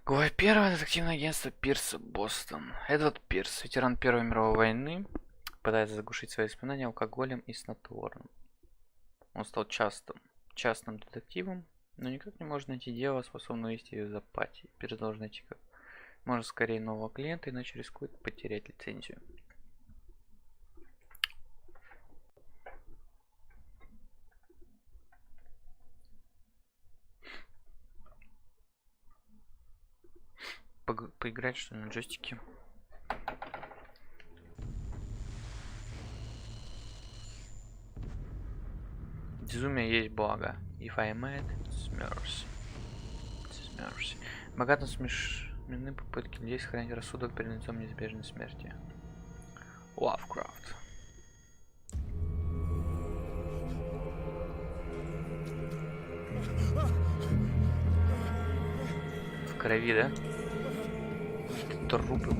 Глава 1. Детективное агентство Пирса, Бостон. Эдвард Пирс, ветеран Первой мировой войны, пытается заглушить свои воспоминания алкоголем и снотворным. Он стал частным детективом, но никак не может найти дело, способное вести ее за пати. Пирс должен найти как можно скорее нового клиента, иначе рискует потерять лицензию. Поиграть что ли на джойстике? Безумие есть благо. If I mad, it's mercy. It's mercy. Богато смешны попытки людей сохранить рассудок перед лицом неизбежной смерти. Лавкрафт. В крови, да? Трупы.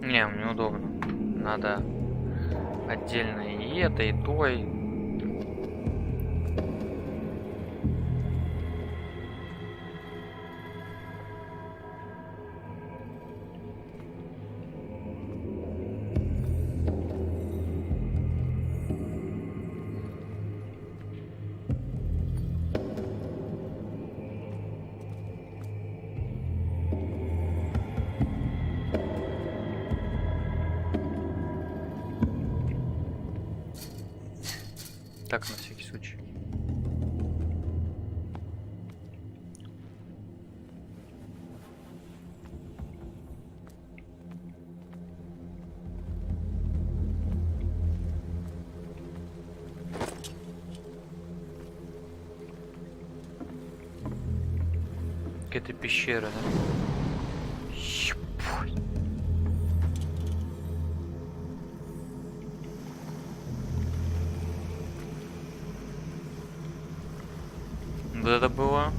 Не, неудобно. Надо отдельно и это, и то, и... Так, на всякий случай. Какая-то пещера, да? Вот это было.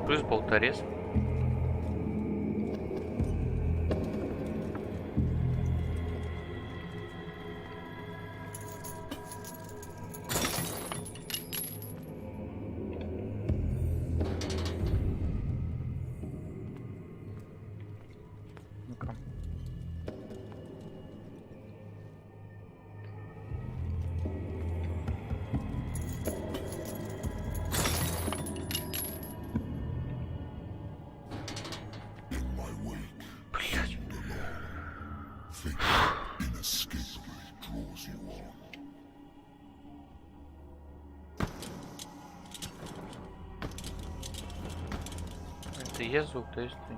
Плюс болторез. Ну-ка. Это есть звук, то есть ты.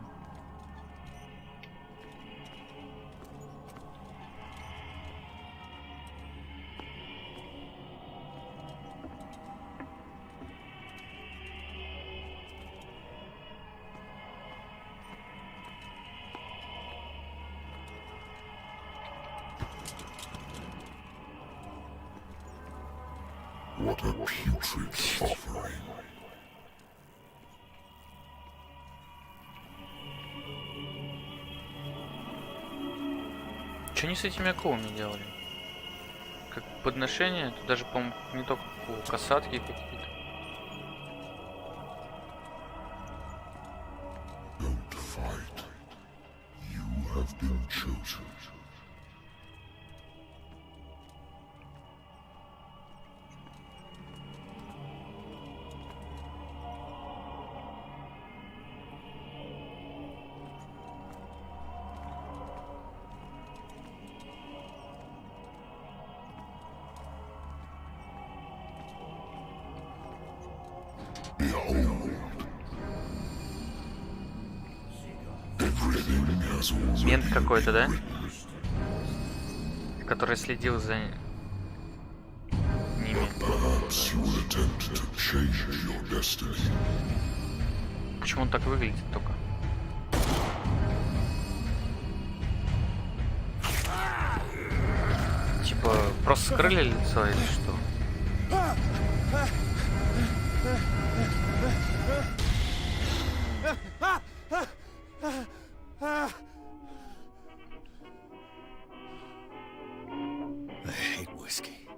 What a putrid offering. Что они с этими акулами делали? Как подношение? Тут даже, по-моему, не только касатки какие-то. been chosen. Behold. Everything has already Мент какой-то, да? been witnessed. Который следил за ними. Perhaps you will attempt to change your destiny. Почему он так выглядит только? Типа, просто скрыли лицо или что? I hate whiskey.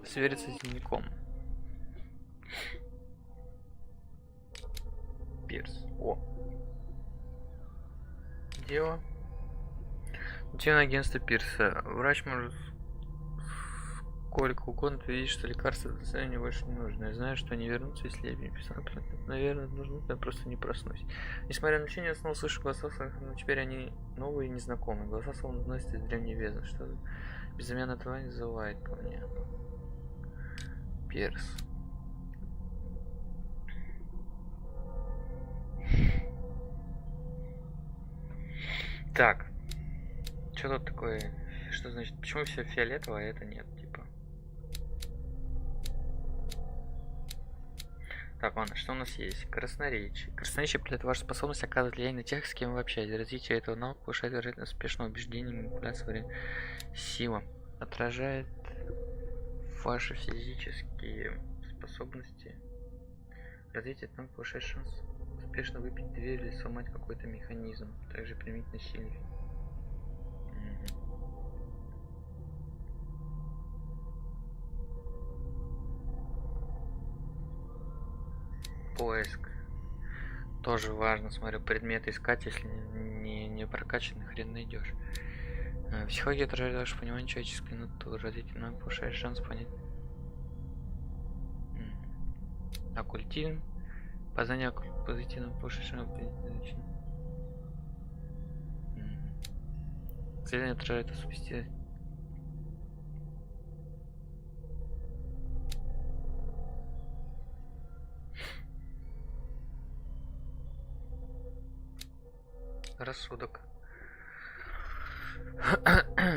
Свериться с дневником. Пирс. О. Дело. Детективное агентство Пирса. Врач может сколько угодно видеть, что лекарства от состояния больше не нужно. Я знаю, что они вернутся, если я переписал. Наверное, нужно, я просто не проснусь. Несмотря на лечение, я снова слышу голоса, но теперь они новые и незнакомые. Голоса словно доносятся из древней бездны. Что безымянное тварь называет ко мне. Пирс. Так. Что тут такое? Что значит? Почему все фиолетовое, а это нет, типа? Так, ладно, что у нас есть? Красноречие. Красноречие определяет вашу способность оказывать влияние на тех, с кем вы общаетесь. Развитие этого навыка повышает вероятность успешного убеждения, манипуляции во время. Сила. Отражает ваши физические способности. Развитие этого навыка повышает шанс успешно выбить дверь или сломать какой-то механизм. Также применительно сильный. Поиск. Тоже важно, смотрю, предметы искать, если не прокачанный, хрен найдешь. Психология отражает ваше понимание человеческой натуры. Развитие навыка повышает шанс понять. Оккультизм. Познание позитивного повышает шанс. Исследование отражает особенности. Рассудок.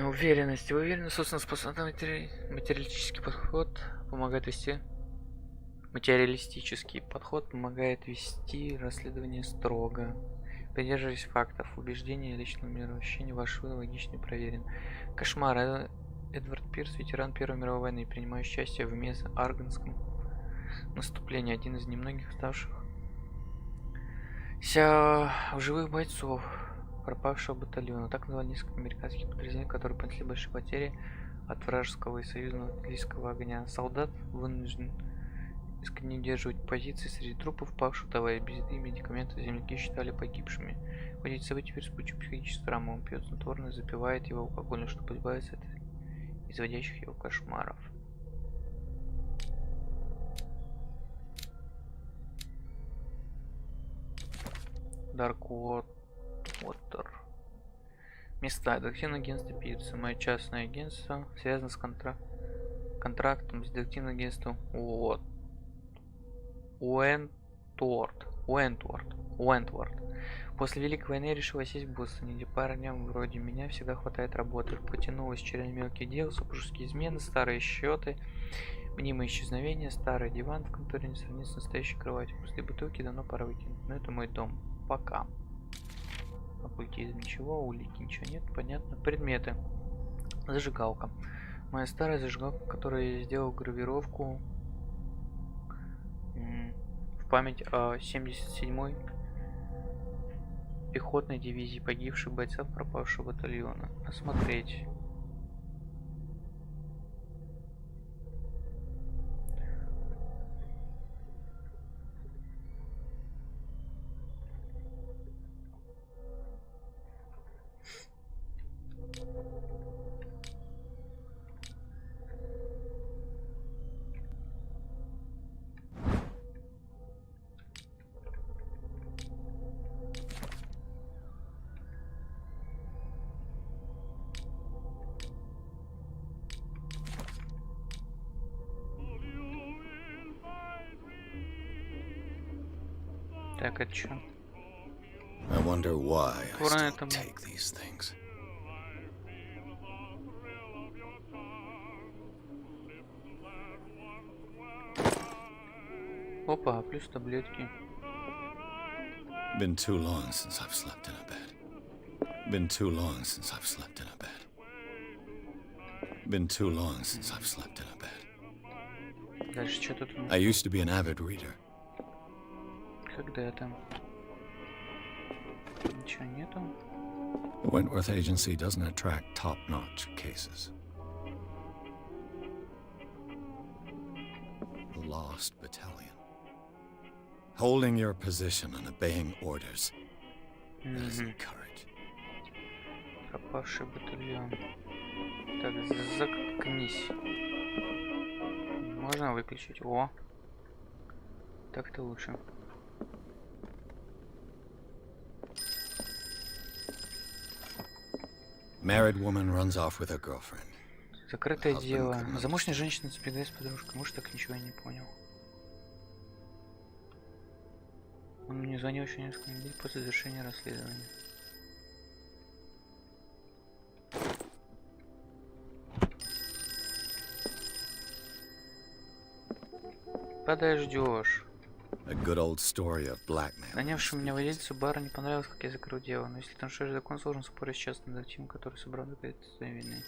Уверенность. Вы уверены, собственно, способный материалистический подход помогает вести. Материалистический подход помогает вести расследование строго. Придерживаясь фактов, убеждений, личного мироощущения, ваш вывод логично проверен. Кошмар. Эдвард Пирс, ветеран Первой мировой войны, принимающий участие в Арганском наступлении, один из немногих оставших в живых бойцов пропавшего батальона. Так называли несколько американских подразделений, которые понесли большие потери от вражеского и союзного артиллерийского огня. Солдат вынужден искренне удерживать позиции среди трупов, павших, давая без еды и медикаментов, земляки считали погибшими. В ходе событий Пирс получил психическую травму, он пьет снотворное, запивает его алкоголем, чтобы избавиться от изводящих его кошмаров. Dark Water. Места. Детективное агентство Пирса. Мое частное агентство связано с контрактом с детективным агентством Уэнтворд. После Великой войны я решил сесть в Бостоне, где парням вроде меня всегда хватает работы. Потянулась через мелкие дела, супружеские измены, старые счеты, мнимые исчезновения, старый диван в конторе не сравнится с настоящей кроватью. Пустые бутылки давно пора выкинуть. Но это мой дом. Пока. Оккультизм ничего, улики ничего нет, понятно. Предметы. Зажигалка. Моя старая зажигалка, которую я сделал гравировку в память о 77-й пехотной дивизии погибших бойцов пропавшего батальона. Осмотреть. Так, это чё? I wonder why I Ворон still это... take these things. Опа, плюс таблетки. Been too long since I've slept in a bed. Been too long since I've slept in a bed. Been too long since I've slept in a bed. Дальше что тут у нас? I used to be an avid reader. Когда там? Ничего нету. The Wentworth Agency doesn't attract top-notch cases. The Lost Battalion. Holding your position and obeying orders. That isn't courage. Пропавший батальон. Так, заткнись. Можно выключить? О! Так-то лучше. Married woman runs off with her girlfriend. Закрытое дело. Замужняя женщина сбегает с подружкой. Может, так ничего и не понял. Он мне звонил еще несколько недель после завершения расследования. Подождешь. Нанявшему меня владельцу бара не понравилось, как я закрыл дело. Но если там что закон, сложно спорить сейчас над тем, который собрал доказательства вины.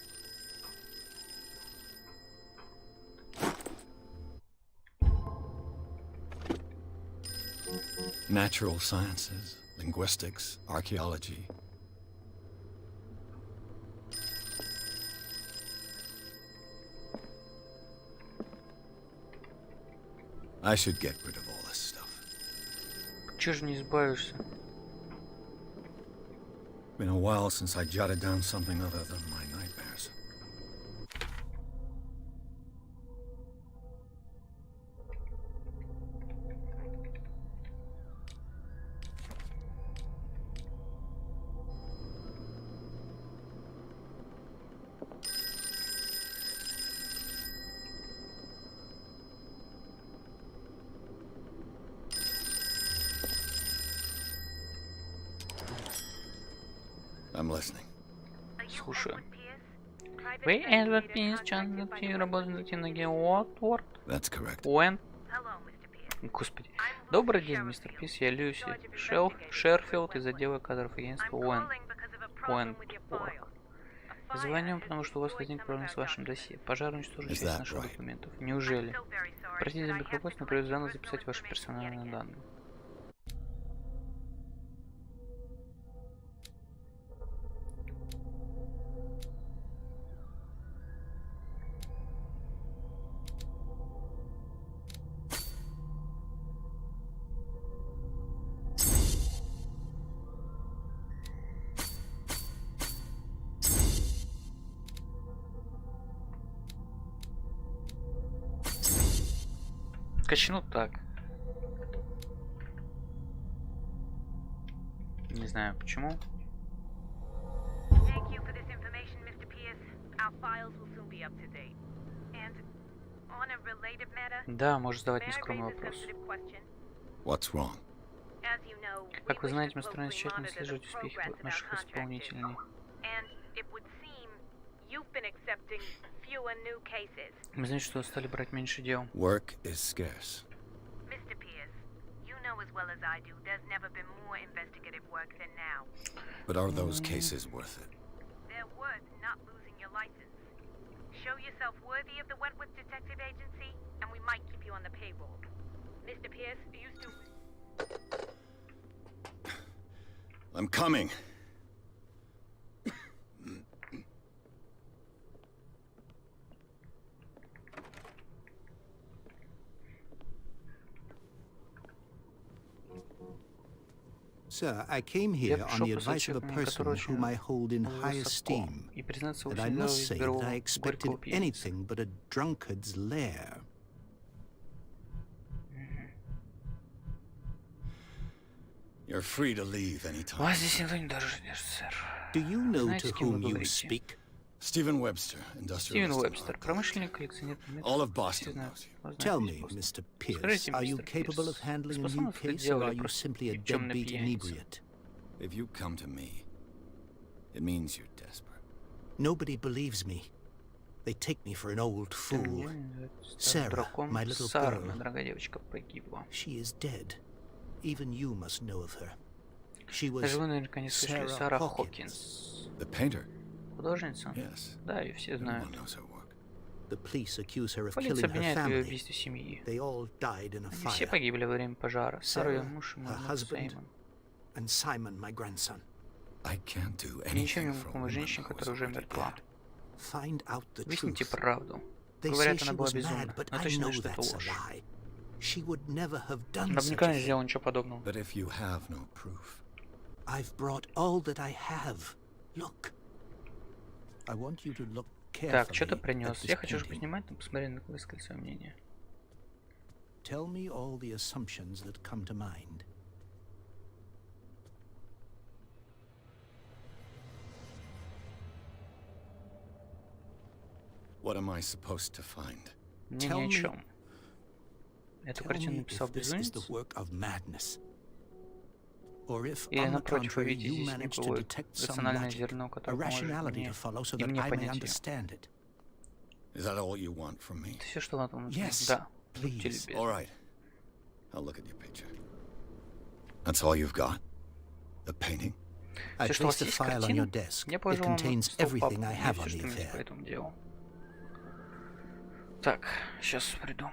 Natural sciences, linguistics, archaeology. I should get rid of all this stuff. Чего же не избавишься? Been a while since I jotted down something other than my nightmares. I'm listening. Слушаю. Вы Эдвард Пирс, работаете над тем на Геотворд? That's correct. Уэн? Господи. Добрый день, мистер Пирс, я Люси Шерфилд из отдела кадров агентства Уэнтворк. Звоню, потому что у вас возник проблем с вашим досье. Пожар уничтожил часть наших документов. Неужели? Простите за беспокойство, но придется заново записать ваши персональные данные. Качну так. Не знаю почему. Да, можешь задавать нескромный вопрос. What's wrong? Как вы знаете, мы стараемся тщательно отслеживать успехи наших исполнителей. Мы знаем, что стали брать меньше дел. Work is scarce. But are those cases worth it? They're worth not losing your license. Show yourself worthy of the Wentworth Detective Agency, and we might keep you on the payroll. Mr. Pierce, are you still... I'm coming. Sir, I came here on the advice of a person whom I hold in high esteem, and I must say that I expected anything but a drunkard's lair. You're free to leave anytime. Вас здесь никто не держит, сэр. Do you know to whom you speak? Stephen Webster, Стивен industrialist. Уэбстер, промышленник, коллекционер All of предметов. Boston Все знают. knows you. Вы знаете Tell весь me, Бостон. Mr. Pierce, Скажите, are you мистер capable of Пирс, handling a new способны вы case, or делали are you просто simply a никчемный deadbeat пьяница? inebriate? If you come to me, it means you're desperate. Nobody believes me. They take me for an old fool. Sarah, Дракон, my little Сара, girl. моя дорогая девочка, погибла. She is dead. Even you must know of her. She was Даже вы наверняка не слышали. Sarah Сара Hawkins. Хокинс. The painter? Художница? Yes. Да, ее все Everyone знают. knows her work. The police accuse her of Полиция killing her обвиняет ее в family. убийстве семьи. They all died in a Они все fire. погибли во время пожара. Сара, ее Sarah, муж и мой her внук husband, Сеймон. and Simon, my grandson. I can't do Я ничего не anything могу for a помочь woman женщине, who is которая уже already мертва. dead. Find out the Выясните truth. правду. They say Говорят, she она была was безумна, mad, but но I точно know знаю, что это that's a ложь. lie. She would never have done Она бы such никогда a не thing. сделала ничего подобного. But if you have no proof, I've brought all that I have. Look. I want you to look Так, что ты carefully at принес? this Я хочу же painting. поснимать, но посмотри, на высказать свое мнение. Tell me all the assumptions that come to mind. what am I supposed to find? Мне Tell ни о me- чем. Эту Tell картину me написал if this is the безумец? work of madness. Or if, Или on the напротив, вы contrary, видите you здесь managed to некое detect some рациональное logic, зерно, a которое поможет rationality мне to follow so и that мне I may понять ее. understand it. Is that all you want from me? Это все, что вам нужно? Yes, Да, будьте please. любезны. All right. I'll look at your picture. That's all you've got? The painting? I Все, что у вас placed a есть file on your картина, desk. я It положил вам contains стол папку, everything I have on все, the что имеете по affair. этому делу. Так, сейчас приду.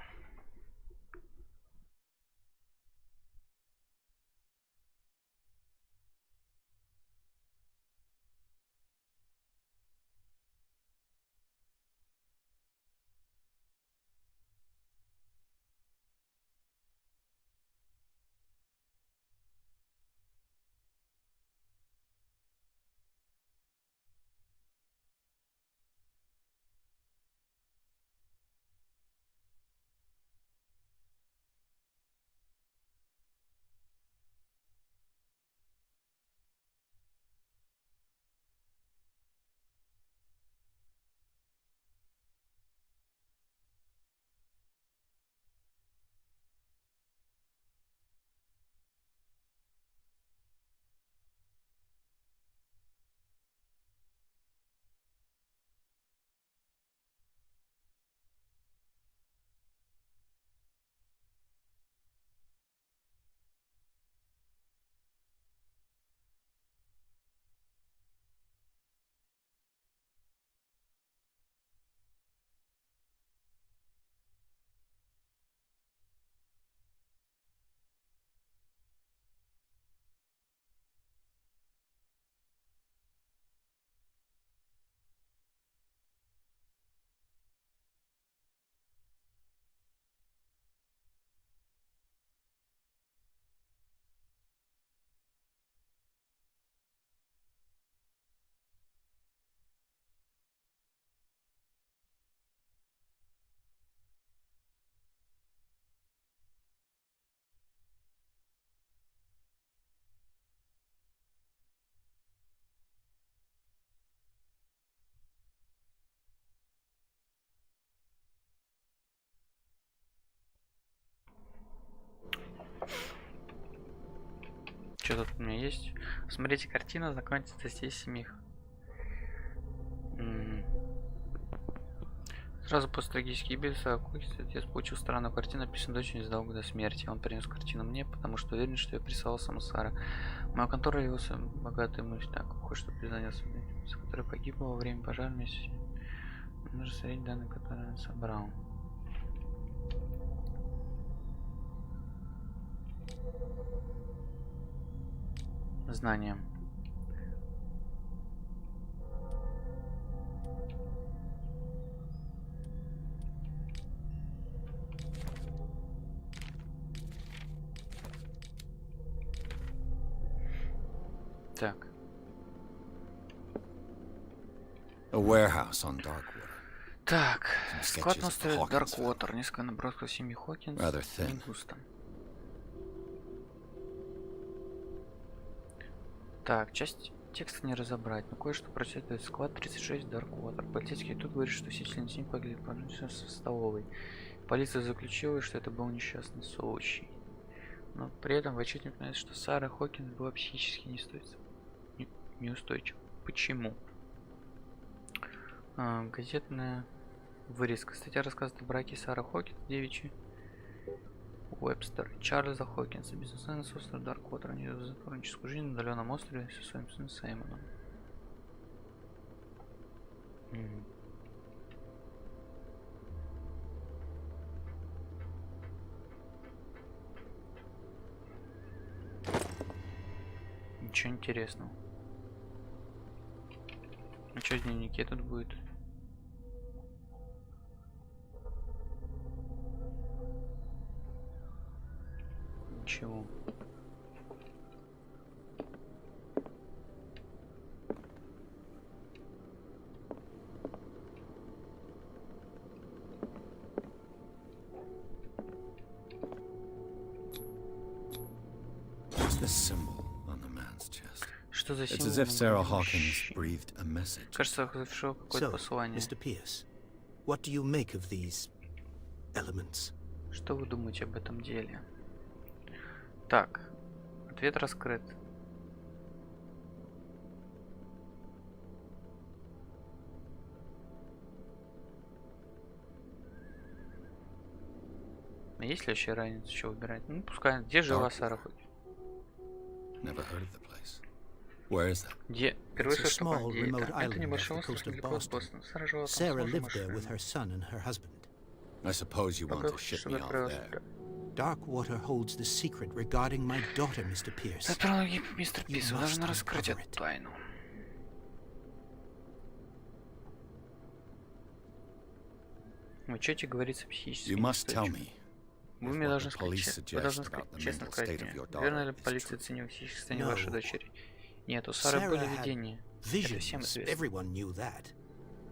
Что тут у меня есть? Смотрите картину, знакомьтесь с гостей семьи. Сразу после трагической гибели отец получил странную картину, написанную дочерью незадолго до смерти. Он принес картину мне, потому что уверен, что я прислала сама Сара. Моя контора явился богатой мощь, так, кое-что признался, за которой погибла во время пожара вместе. Нужно смотреть данные, которые он собрал. Знания. Так. A warehouse on Darkwater. Так, Some склад sketches на of the острове Hawkins Дарквотер. Несколько набросков семьи Хокинс. Rather Не thin. густо. Так, часть Текст не разобрать, но кое-что прочитывает склад 36 Darkwater. Полицейский тут говорит, что все члены семьи погибли в столовой. Полиция заключила, что это был несчастный случай. Но при этом в отчете упоминается, что Сара Хокинс была психически неустойчива. Почему? Газетная вырезка. Статья рассказывает о браке Сары Хокинс, девичьей Уэбстер и Чарльза Хокинса, бизнесмена с острова Дарквотер. Они ведут затворническую жизнь на удаленном острове со своим сыном Саймоном. Ничего интересного. А что в дневнике тут будет? Ничего. What's the symbol on the man's chest? Что за It's символ? as if Sarah Hawkins breathed a message. Кажется, завершил какое-то So, послание. Mr. Pierce, what do you make of these elements? Что вы думаете об этом деле? Так, ответ раскрыт. А есть ли вообще разница, что выбирать? Ну, пускай. Где жила Сара Хокинс? Never heard of the place. Where is that? Где? Впервые It's a слышу small, такое. Где remote это? island Это off небольшой the остров coast of недалеко от Boston. Бостона. Сара жила там с Sarah мужем lived there with машиной. her son and her husband. I suppose you want Пока to ship что me off отправился there. туда. Darkwater holds the secret regarding my daughter, Mr. Pierce. Заправил мистер You Пис, вы must должны раскрыть uncover эту it. тайну. В отчете говорится психически. You must tell me Вы if мне what должны the police сказать, вы должны suggest about the честно mental сказать state of мне, your верно daughter ли is полиция true. оценила психическое состояние вашей No. дочери? Нет, у Сары Sarah были had видения. Это всем Visions. известно. Everyone knew that.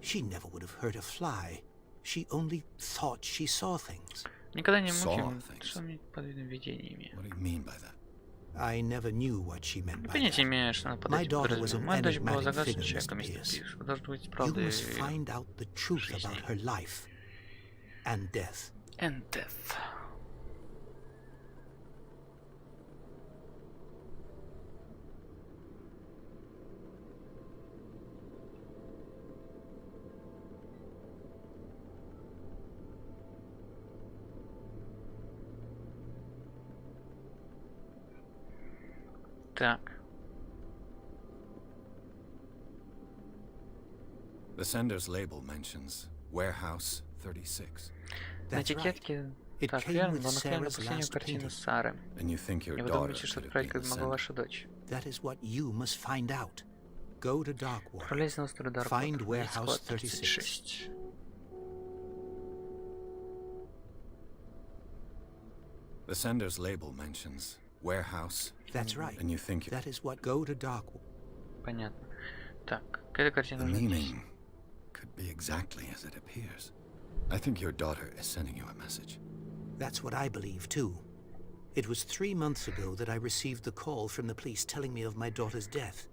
She never would have hurt a fly. She only thought she saw things. Никогда не Saw мучим, things. что мне под видом видениями. What do you mean by that? I never knew what she meant by Понятия that. имею, что она под My этим daughter was подразумевает. an Моя дочь была enigmatic загадочным figure, человеком, Mr. мистер Pierce. Пирс. Вы должны быть You правдой must find out the truth жизни. about her life and death. and death. Так. The sender's label mentions Warehouse 36. На That's right. этикетке It так came верно, with была наклеена Sarah's последняя last картина painting. Сары. And you think your И вы daughter думаете, что could have отправить been как the могла sender? ваша дочь? That is what you must find out. Go to Darkwater. Отправляйся на остров Дарквотер. Find Warehouse Склад 36. The sender's label mentions Warehouse. That's right. And you think That is what. Go to Darkwater. Понятно. Так, какая картина the нужна? meaning could be exactly as it appears. I think your daughter is sending you a message. That's what I believe, too. It was 3 months ago that I received the call from the police telling me of my daughter's death.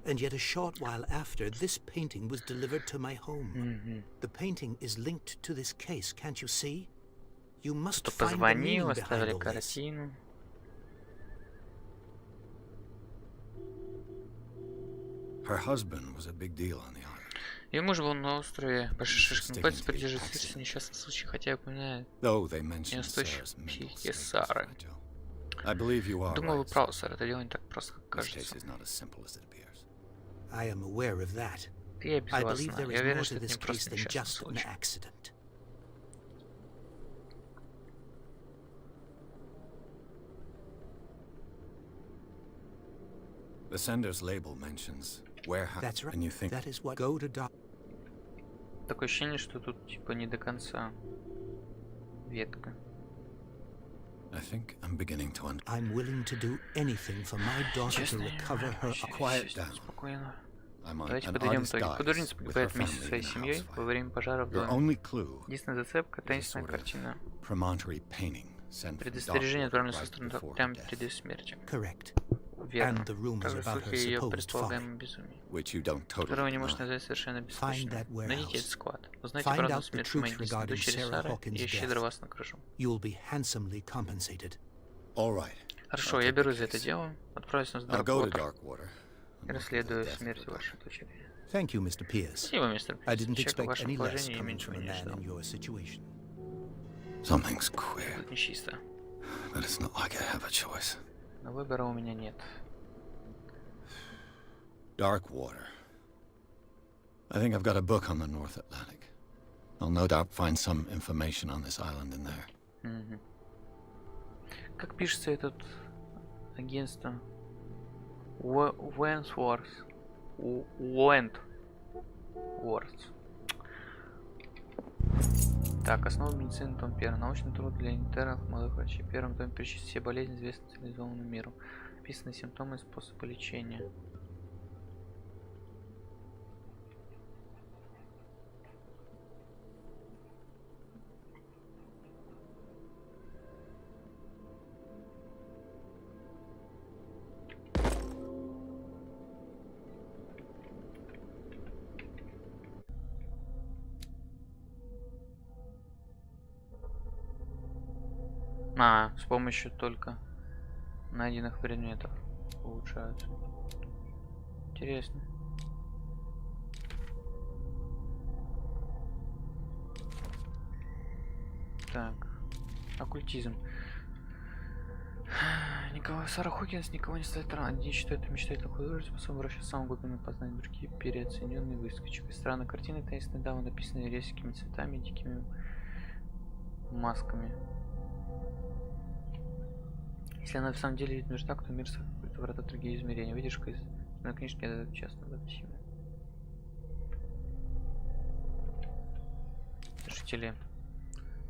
And yet a short while after, this painting was delivered to my home. The painting is linked to this case, can't you see? You must Кто find the позвонил, meaning behind оставили all this. картину. Her husband was a big deal on the island. Ее муж был на острове большой шишкой. Sticking Пальцы to the придерживаются accident. несчастный случай, хотя и упоминает. Though they mentioned Неустойчивой Sarah's mental психике state was Сары. fragile. I believe you are Думаю, вы right. правы, сэр. Это дело не так просто, как This case кажется. is not as simple as it appears. I am aware of that. Я I believe безгласно. there Я is уверен, more что to это this не case просто than несчастный just an случай. accident. The sender's label mentions Warehouse. That's right. And you think That is what. Go to Dark. Такое ощущение, что тут типа не до конца ветка. I think I'm beginning to understand. I'm willing to do anything for my daughter to Честно, recover her. Quiet down. Спокойно. I'm on Давайте an подойдем artist итоги. dies Художница with her погибает вместе со family своей in a семьей house во fire. время пожара в Your доме. only clue Единственная зацепка — is a таинственная sort of картина. promontory painting sent from Предостережение, Darkwater отправленное со right стороны before her прямо death. перед ее смертью. Correct. верно. And the rumors Также about her слухи о ее supposed предполагаемом безумии, which you don't которого totally не можешь deny. назвать совершенно Find беспочвенным. that Найдите warehouse. этот склад. Узнайте Find правду о out the смерти моей truth единственной regarding дочери Sarah Сары, Hawkins' и я щедро death. вас накажу. You'll be handsomely compensated. All right. Хорошо, I'll я take the берусь за это case. дело, отправлюсь на I'll go to Darkwater Darkwater. и расследую смерть вашей дочери. Thank you, Mr. Pierce. Спасибо, мистер I Пирс. didn't Человек в expect вашем any less положении и coming меньше from a меня man ждал. in your situation. Something's queer, Тут нечисто. but it's not like I have a choice. Но выбора у меня нет. Darkwater. I think I've got a book on the North Atlantic. I'll no doubt find some information on this island in there. Мгм. Как пишется этот агентство? Wentworth. Так, основа медицины, том 1. Научный труд для интернов, молодых врачей. В первом томе перечислят все болезни, известные цивилизованному миру. Описаны симптомы и способы лечения. С помощью только найденных предметов улучшаются. Интересно. Так, оккультизм. Сара Хокинс никого не ставит рано. Одни считают и мечтают о художестве, способны вращаться в самом глубинном познании, другие переоцененные выскочкой. Странные картины, таинственные дамы, написанные резкими цветами и дикими масками. Если она в самом деле видит так, то мир закрыт врата в другие измерения. Видишь, на книжке это часто допустимо. Жители.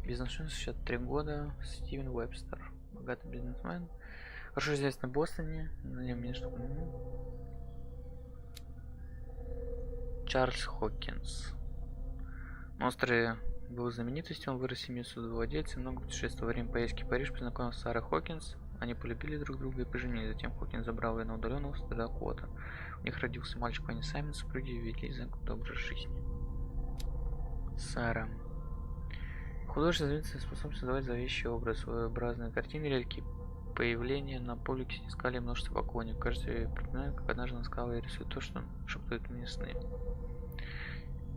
Бизнесмен 63 года. Стивен Уэбстер. Богатый бизнесмен. Хорошо известный в Бостоне. На нем не что. Чарльз Хокинс. Монстры был знаменитостью, он вырос в семью судовладельца, много путешествовал во время поездки в Париж, познакомился с Сарой Хокинс. Они полюбили друг друга и поженились. Затем Хокинс забрал ее на удаленного Дакота. У них родился мальчик, они сами супруги вели за доброй жизни. Сара. Художественная способность создавать зловещий образ, своеобразные картины, редкие появления на публике снискали множество поклонников. Кажется, я припоминаю, как однажды она сказала, я рисую то, что шептают мне сны.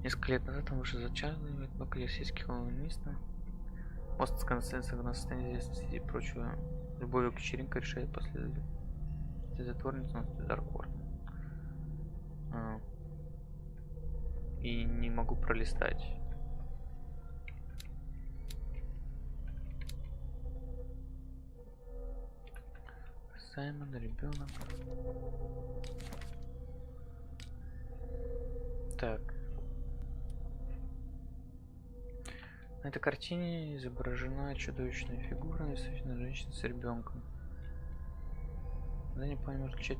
Несколько лет назад он вышел за Чарли, бакалейсийских коммунистов. Бостонская наследница на состоянии известности и прочего. Любовью к вечеринке решает последовать затворницу на Даркворт. И не могу пролистать. Саймон, ребенок. Так. На этой картине изображена чудовищная фигура, действительно женщина с ребенком. Задание плане может отличать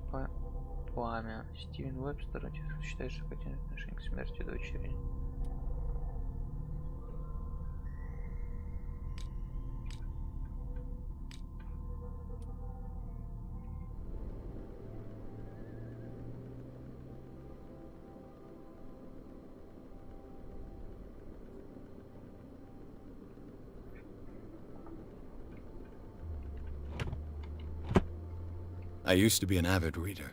пламя. Стивен Уэбстер считает, что картина отношение к смерти дочери. I used to be an avid reader.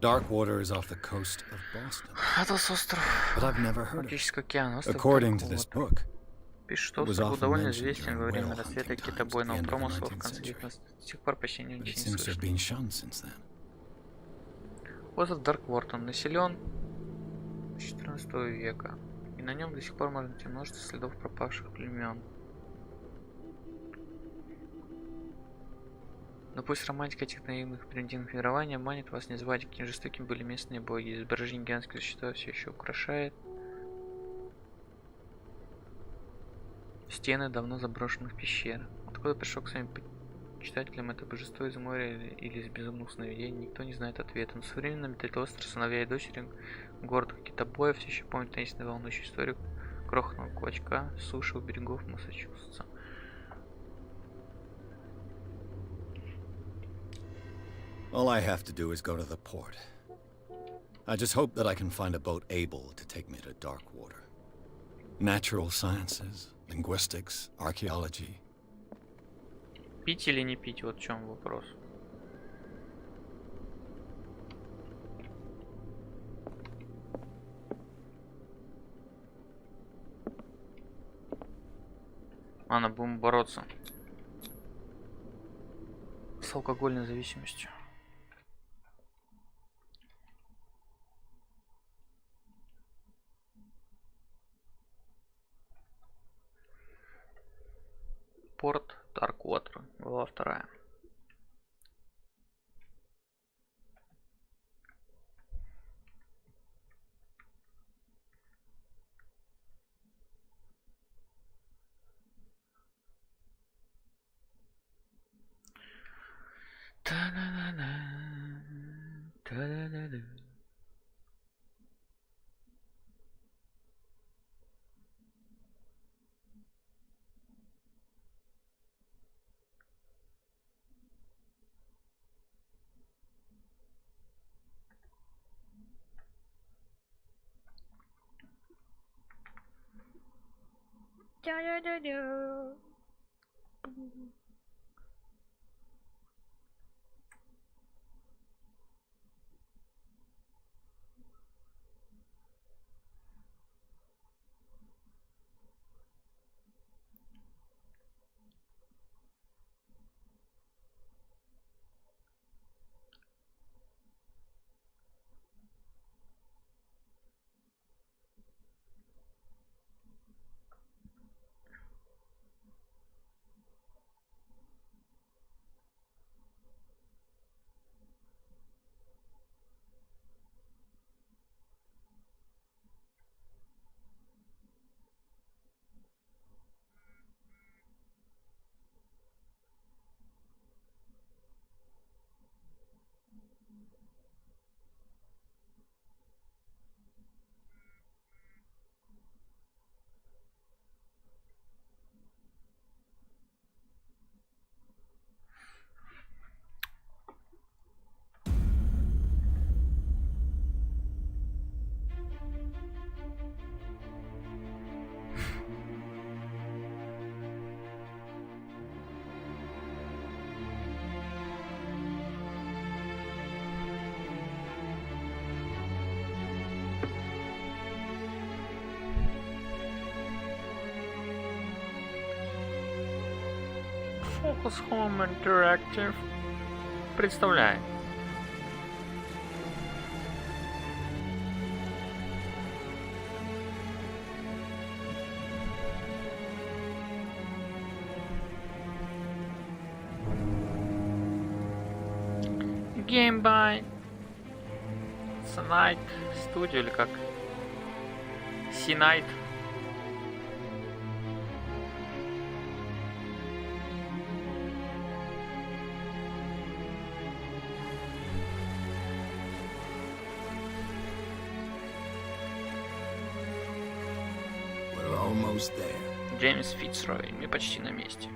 Darkwater is off the coast of Boston. Атлас остров. But I've never heard of it. Атлантический океан. Остров According to this Дарквотер. book, Пишет, что it was остров был often довольно mentioned известен во during время whale расцвета hunting times at the китобойного end of the промысла в 19th конце century. 19 С тех пор почти But it ничего не seems to have слышно. been shunned since then. Остров Дарквотер населен с 14 века. И на нем до сих пор можно найти множество следов пропавших племен. Но пусть романтика этих наивных примитивных верований обманет вас, не забывайте, какими жестокими были местные боги. Изображение гигантских существ все еще украшает стены давно заброшенных пещер. Откуда пришел к своим Читателям это божество из моря или из безумных сновидений, никто не знает ответа. Но современные обитатели острова, сыновья и дочери города китобоя все еще помнят таинственную волнующую историю крохотного клочка суши у берегов Массачусетса. All I have to do is go to the port. I just hope that I can find a boat able to take me to dark water. Natural sciences, linguistics, archaeology. Пить или не пить, вот в чем вопрос. Ладно, будем бороться с алкогольной зависимостью. Порт Дарквотер, глава 2. Focus Home Interactive представляет Game by Night Studio или как? C-Night. We're almost there. Джеймс Фицрой. Мы почти на месте.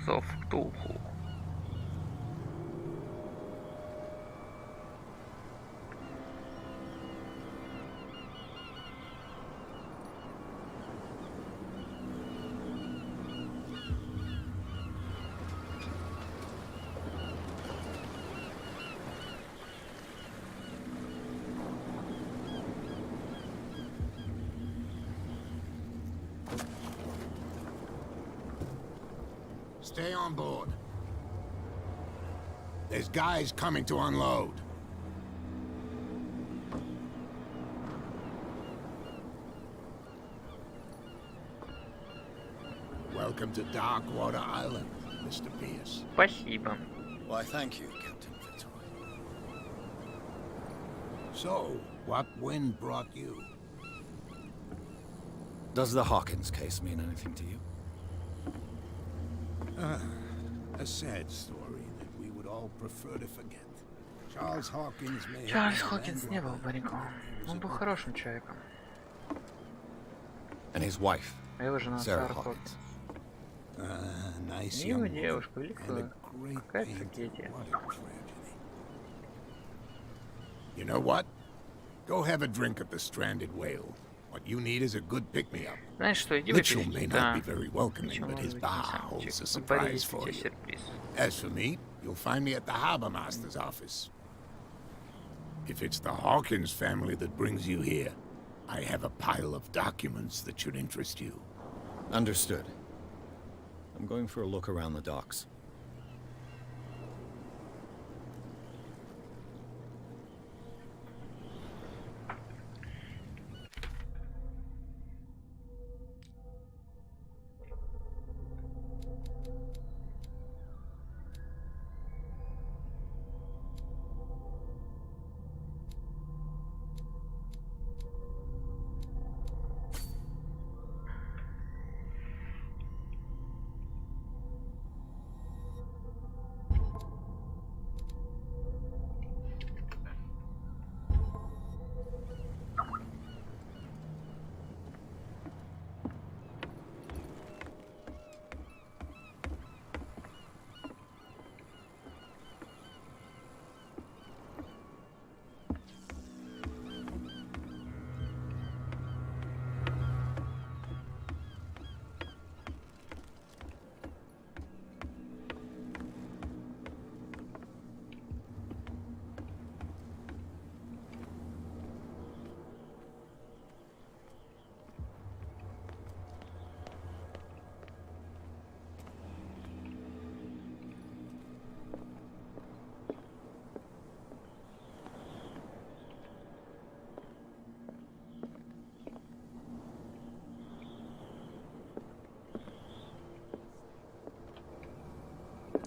Зов Ктулху. Stay on board. There's guys coming to unload. welcome to Darkwater Island, Mr. Pierce. Спасибо. Why, thank you, Captain Fitzroy. So, what wind brought you? Does the Hawkins case mean anything to you? A sad story that we would all prefer to forget. Charles Hawkins may Чарльз have Хокинс не был бариком. Он был хорошим человеком. And his wife, А его жена Sarah Сара Hawkins. Хокинс. nice Милая young девушка, woman, великая. and a great Какая painter. трагедия. What a tragedy. You know what? Go have a drink at the Stranded Whale. What you need is a good pick-me-up. Знаешь что, иди Mitchell выпей. may Да. not be very welcoming, Mitchell but может his быть не bar самый holds a честный. surprise Борис, for тебе you. сюрприз. As for me, you'll find me at the harbor master's office. If it's the Hawkins family that brings you here, I have a pile of documents that should interest you. Understood. I'm going for a look around the docks.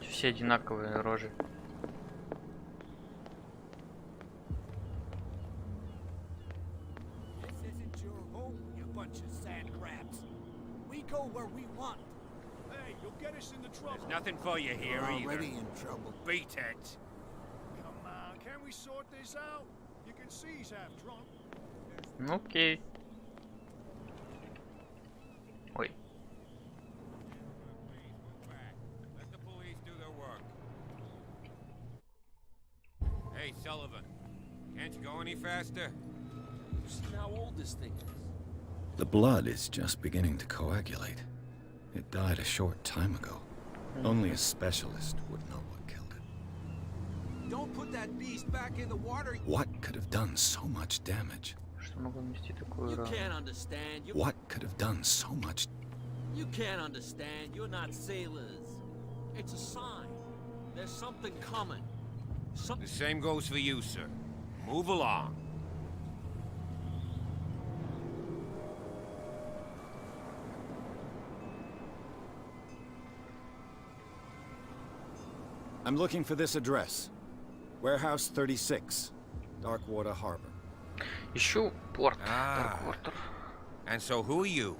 Все одинаковые рожи. This isn't your home, you bunch of sand crabs. We go where we want. Hey, you'll get us into trouble. There's nothing for you here You're either. already in trouble. Beat it. Come on, can we sort this out? You can see he's half drunk. Ну окей. Ой. Let the police do their work. Hey, Sullivan. Can't you go any faster? You see how old this thing is? The blood is just beginning to coagulate. It died a short time ago. Only a specialist would know what killed it. Don't put that beast back in the water. What could have done so much damage? Что могло нести такую You рану? can't understand. What could have done so much? You can't understand. You're not sailors. It's a sign. There's something coming. The same goes for you, sir. Move along. I'm looking for this address. Warehouse 36, Darkwater Harbor. Ищу порт. А. Дарквотер. And so who are you?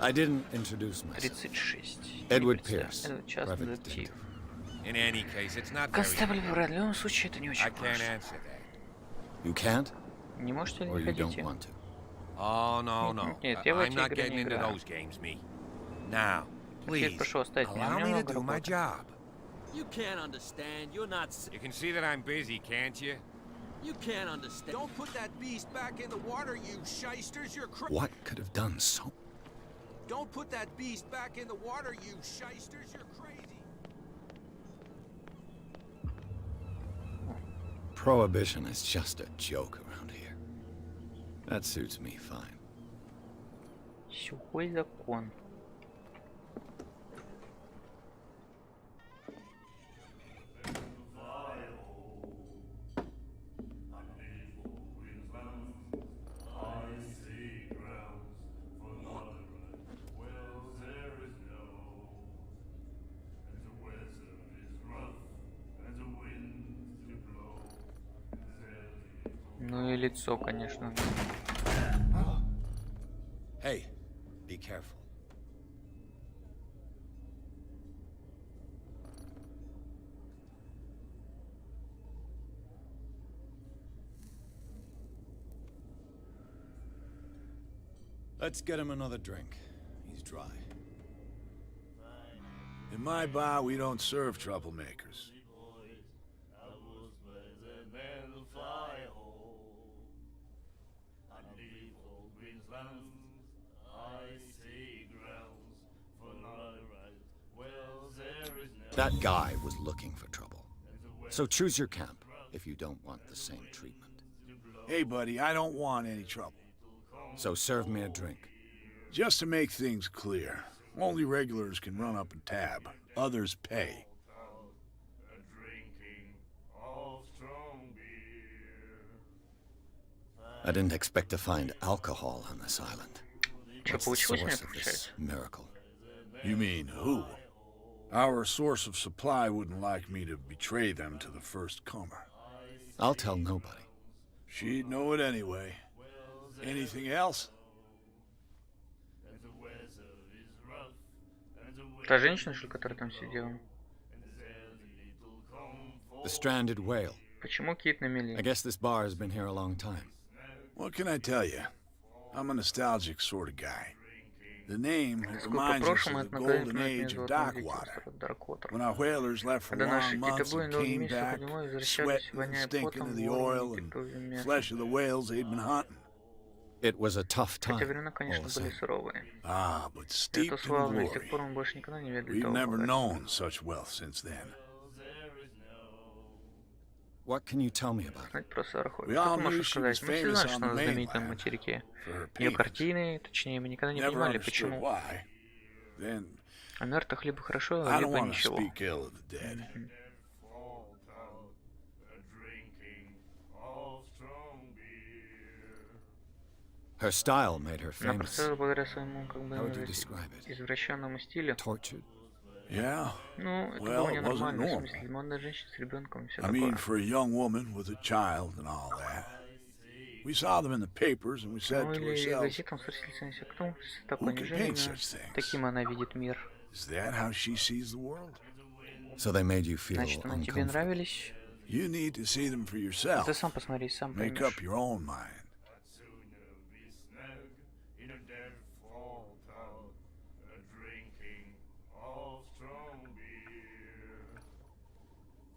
I didn't introduce myself. 36. Edward Не представил. Pierce, Эдвард, частный private детектив. In any case, it's not very... Констебль Брэдли, в любом случае это не очень I can't важно. answer that. You can't, Не можете или or не you don't хотите? want to. Oh, no, no. Нет, я в I'm эти not игры getting не into играю. those games, me. Now, Теперь please, прошу оставить меня, у allow меня me to много do my работы. job. You can't understand. You're not. You can see that I'm busy, can't you? You can't understand. Don't put that beast back in the water, you shysters. You're crazy. What could have done so? Don't put that beast back in the water, you shysters. You're crazy. Prohibition is just a joke around here. That suits me fine. Сухой закон. Ну и лицо, конечно. Hey, be careful. Let's get him another drink. He's dry. In my bar, we don't serve troublemakers. That guy was looking for trouble. So choose your camp if you don't want the same treatment. Hey, buddy, I don't want any trouble. So serve me a drink. Just to make things clear, only regulars can run up and tab. Others pay. I didn't expect to find alcohol on this island. Чё, What's the получилось мне source of this покушать? miracle? You mean who? Our source of supply wouldn't like me to betray them to the first comer. I'll tell nobody. She'd know it anyway. Anything else? Та женщина, что ли, которая там сидела? The stranded whale. Почему кит на I мели? guess this bar has been here a long time. What can I tell you? I'm a nostalgic sort of guy. The name Сколько reminds us прошлому of это the напоминает golden мне age of золотое веки Darkwater, острова Дарквотер. when our whalers left for Когда наши long months китобои and долгие came месяцы back, поднимались, возвращались, sweating and воняя stinking потом, of the вонью oil and китовым мясом. flesh of the whales they'd been hunting. It was a tough Хотя time, времена, all конечно, the были сame. суровые. Ah, but Это steeped in славно, и с тех glory. пор мы больше никогда не видели We've того never богатства. known such wealth since then. What can you tell me about it? Знать про Сару Холли. We Что all ты knew можешь she was сказать? Мы все famous знали, on что the она знаменита на mainland материке. for her Ее paintings. картины, точнее, мы никогда не Never понимали, understood почему. why. Then О мертвых либо хорошо, I don't либо want to ничего. speak ill of the dead. Her style made her Она famous. процветала благодаря своему, как бы, How would you describe it? извращенному стилю. Tortured? Yeah, Ну, это Well, было it wasn't ненормально, в normal. смысле, молодая женщина с ребенком и все I mean, такое. for a young woman with a child and all that. We saw them in the papers and we said Ну to или ourselves, газетам встретился на кто такой, Who can неужели paint именно such things? таким она видит мир? is that how she sees the world? So they made you feel Значит, она тебе uncomfortable. нравились? You need to see them for Ты yourself. сам посмотри, сам Make поймешь. up your own mind.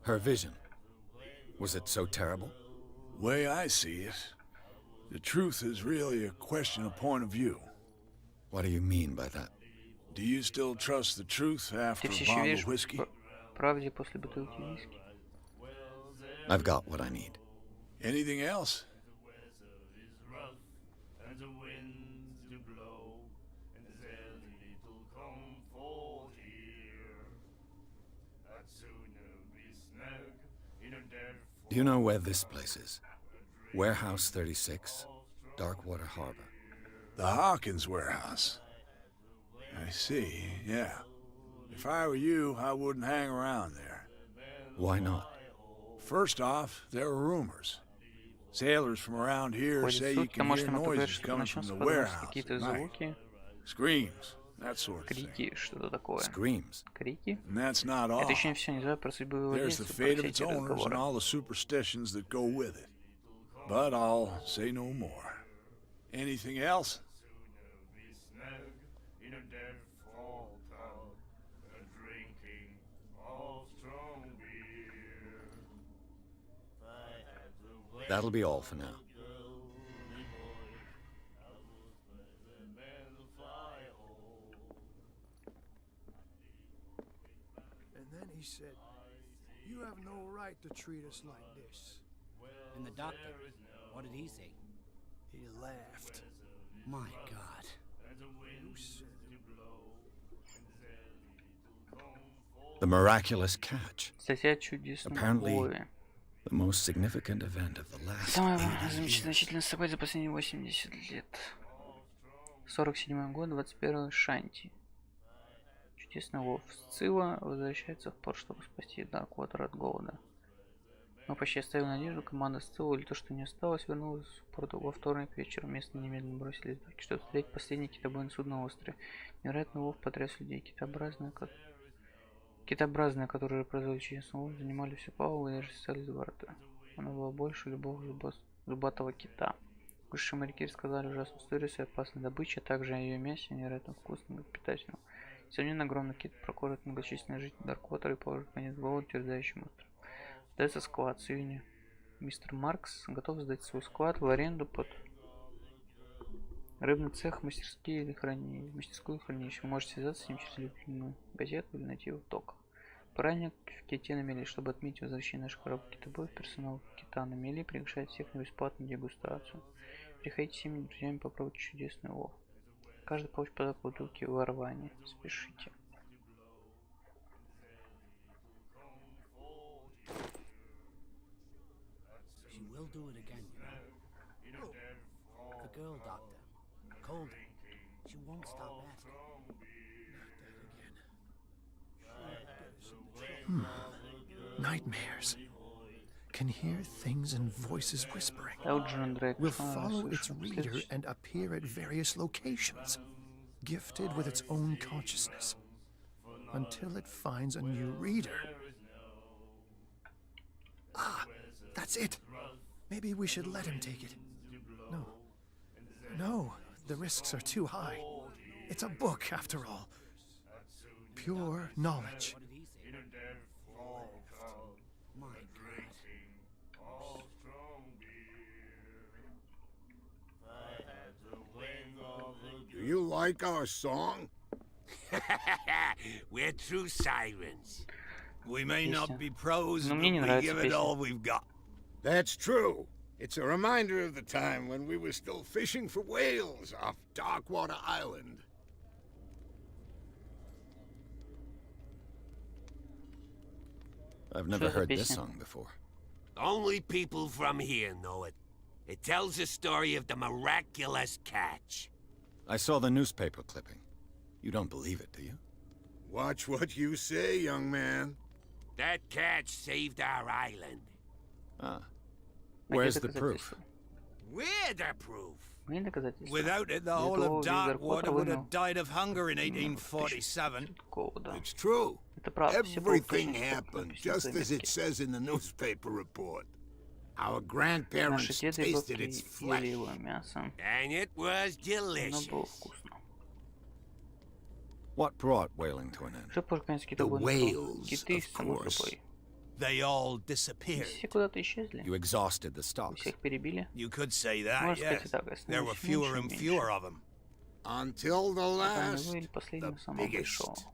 Her vision. Was it so terrible? Way I see it, the truth is really a question of point of view. What do you mean by that? Do you still trust the truth after Ты a все еще bottle веришь of whiskey? правде после бутылки виски? I've got what I need. Anything else? Do you know where this place is? Warehouse 36, Darkwater Harbor. The Hawkins warehouse. I see, yeah. If I were you, I wouldn't hang around there. Why not? First off, there are rumors. Sailors from around here Ходят say you слухи, can может, hear ему говорят, noises что coming ночью from the подносят warehouse какие-то at night. звуки, Screams, that sort of thing. крики, что-то такое. Screams. Крики? And that's not all. Это еще не все, не знаю про судьбу его There's the действия, fate про of все its эти owners and разговоры. all the superstitions that go with it. But I'll say no more. Anything else? That'll be all for now. And then he said, "You have no right to treat us like this." And the doctor, what did he say? He laughed. My God. You said The miraculous catch. Статья чудесные Apparently- уловы. The most significant event of the last Самое 80 years. значительное событие за последние 80 лет. 47 год, 21 Шанти. Чудесный лов. Сцилла возвращается в порт, чтобы спасти Дарквотер от голода. Но почти оставил надежду, команда сцела, или то, что не осталось, вернулась в порту во вторник вечером. Местные немедленно бросились в доки, чтобы встретить последнее китобойное судно на острове. Невероятный улов потряс людей. Китообразные, которые произвели чудесный улов, занимали всю палубу и даже стали за борта. Она была больше любого зубатого кита. Высшие моряки рассказали ужасную историю своей опасной добычи, а также о ее мясе, невероятно вкусном и питательном. Несомненно, огромный кит прокормит многочисленных жителей Дарквотера и положит конец голоду, терзающему остров. Сдается склад с июня. Мистер Маркс готов сдать свой склад в аренду под рыбный цех, мастерскую или хранилище. Вы можете связаться с ним через любимую газету или найти его в доках. Поранее в Ките на мели, чтобы отметить возвращение наших коробок китобоев, персонал Кита на мели приглашает всех на бесплатную дегустацию. Приходите с семьями, друзьями, попробуйте чудесный улов. Каждый получит подарок бутылки ворвания. Спешите. She will do it again, you know. The girl, Doctor. Cold. She won't stop asking. Nightmares. Can hear things and voices whispering. Элджин Дрейк. Will follow its reader and appear at various locations, gifted with its own consciousness, until it finds a new reader. Ah, that's it. Maybe we should let him take it. No. No, the risks are too high. It's a book, after all. Pure knowledge. My God. Do you like our song? We're true sirens. We may Песня. not be pros, Но but мне не we нравится give it песня. all we've got. That's true. It's a reminder of the time when we were still fishing for whales off Darkwater Island. I've never за heard this песня? song before. Only people from here know it. It tells the story of the miraculous catch. I saw the newspaper clipping. You don't believe it, do you? Watch what you say, young man. That catch saved our island. Ah. А где Where's the proof? доказательства? We're the proof. Мне доказательства. Without it, the Для whole того, of весь Дарквотер Darkwater would вымер. have died of hunger in 1847. Такого, да. It's true. Это правда. Все было Everything точно, happened написано в just as it заметке. says in the newspaper report. Our Наши grandparents деды и tasted бабки its ели flesh. его мясо. And it was Оно было delicious. вкусно. What brought whaling to an end? Что позже конец The китобойный whales, Киты of с самой course. тропой. They all disappeared. Все куда-то исчезли. You exhausted the Вы stocks. всех перебили. You could say that, Можно сказать yes. и так, There were остановились fewer and меньше и fewer меньше. of them. Until the Пока last, не вывели последнего the самого большого, biggest.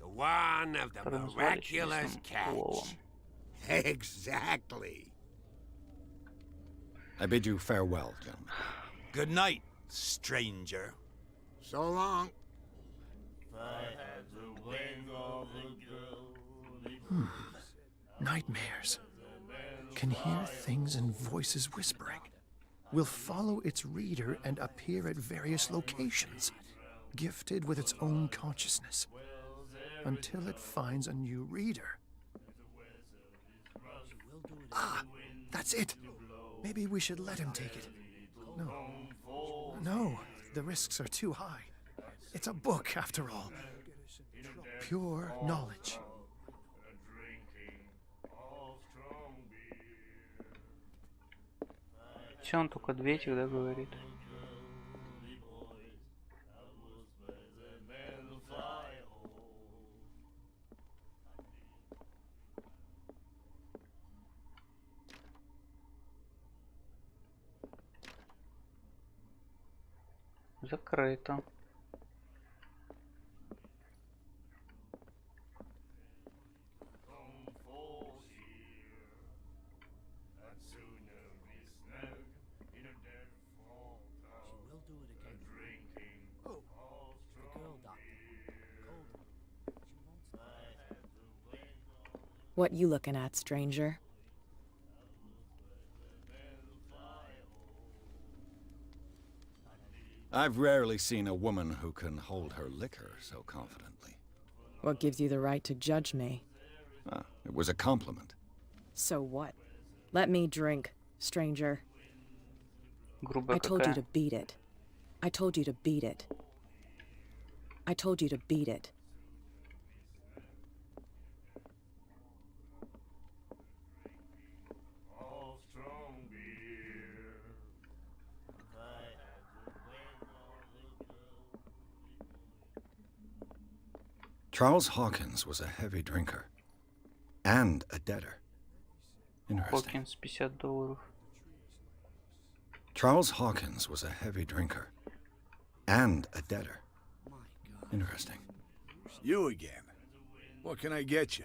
The one of the который назвали miraculous чудесным уловом. catch. Exactly. I bid you farewell, gentlemen. Good night, stranger. So long. Nightmares. Can hear things and voices whispering. Will follow its reader and appear at various locations, gifted with its own consciousness, until it finds a new reader. Ah, that's it. Maybe we should let him take it. No. No, the risks are too high. It's a book, after all. Pure knowledge. Все, он только две этих, да, говорит. Закрыто. She will do it again. Oh, the girl, Doctor. Cold. She won't stop. What you looking at, stranger? I've rarely seen a woman who can hold her liquor so confidently. What gives you the right to judge me? Ah, it was a compliment. So what? Let me drink, stranger. Грубая I told you какая. to beat it. I told you to beat it. I told you to beat it. Charles Hawkins was a heavy drinker and a debtor. Interesting. Хокинс, $50. Charles Hawkins was a heavy drinker and a debtor. Interesting. You again. What can I get you?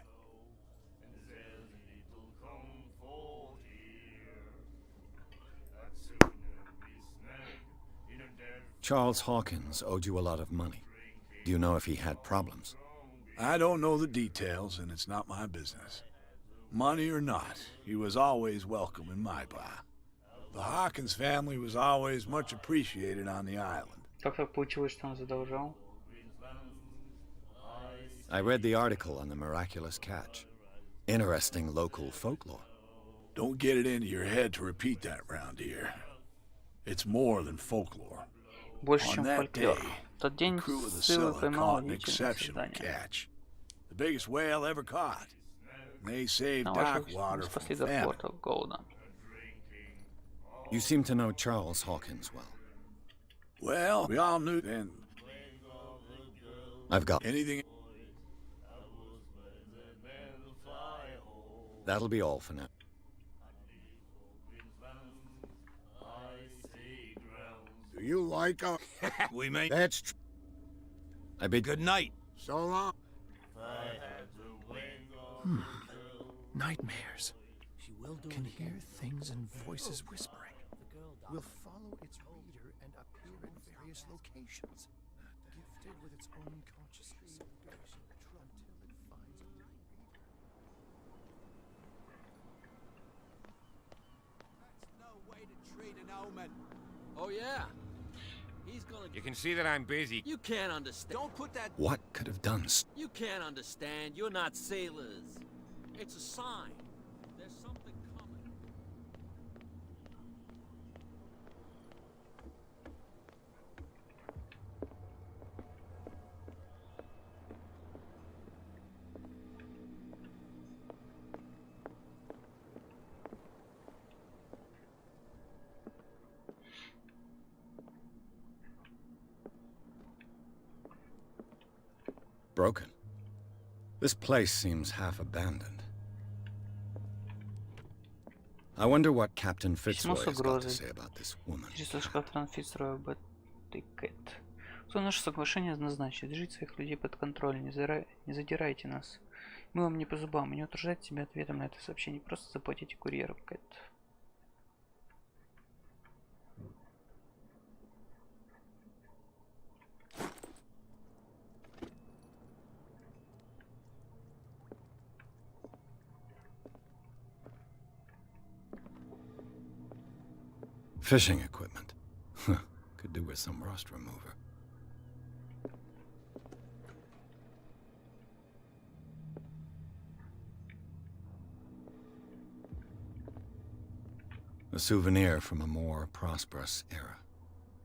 Charles Hawkins owed you a lot of money. Do you know if he had problems? I don't know the details, and it's not my business. Money or not, he was always welcome in my bar. The Hawkins family was always much appreciated on the island. Как так получилось, что он задолжал? I read the article on the miraculous catch. Interesting local folklore. Don't get it into your head to repeat that round here. It's more than folklore. Больше, On чем that фольклор. day, В тот день the crew of the Сыла Scylla поймала caught an удивительное exceptional создание. catch. The biggest whale ever caught. And they saved На dock ваших water спасли from до famine. флота голода. You seem to know Charles Hawkins well. Well, we all knew then. I've got... Anything... That'll be all for now. Do you like a... We may... That's tr... I bid Good night. So long. Nightmares. She will do Can it hear again. things and voices whispering. The girl Will doctor. follow its reader and appear in various locations. Gifted with its own consciousness. Until it finds a new reader. That's no way to treat an omen. Oh, yeah? He's gonna... You can see that I'm busy. You can't understand. Don't put that... What could have done... You can't understand. You're not sailors. It's a sign. There's something coming. broken. This place seems half abandoned. I wonder what Captain Письмо Fitzroy с has got to угрозой. say about this woman. Интересно, капитан Фицрой об этой Кэт. Что наше соглашение однозначно. Держите своих людей под контролем, не задирайте нас. Мы вам не по зубам, и не утруждайте себя ответом на это сообщение. Просто заплатите курьеру, Кэт. Fishing equipment. Could do with some rust remover. A souvenir from a more prosperous era.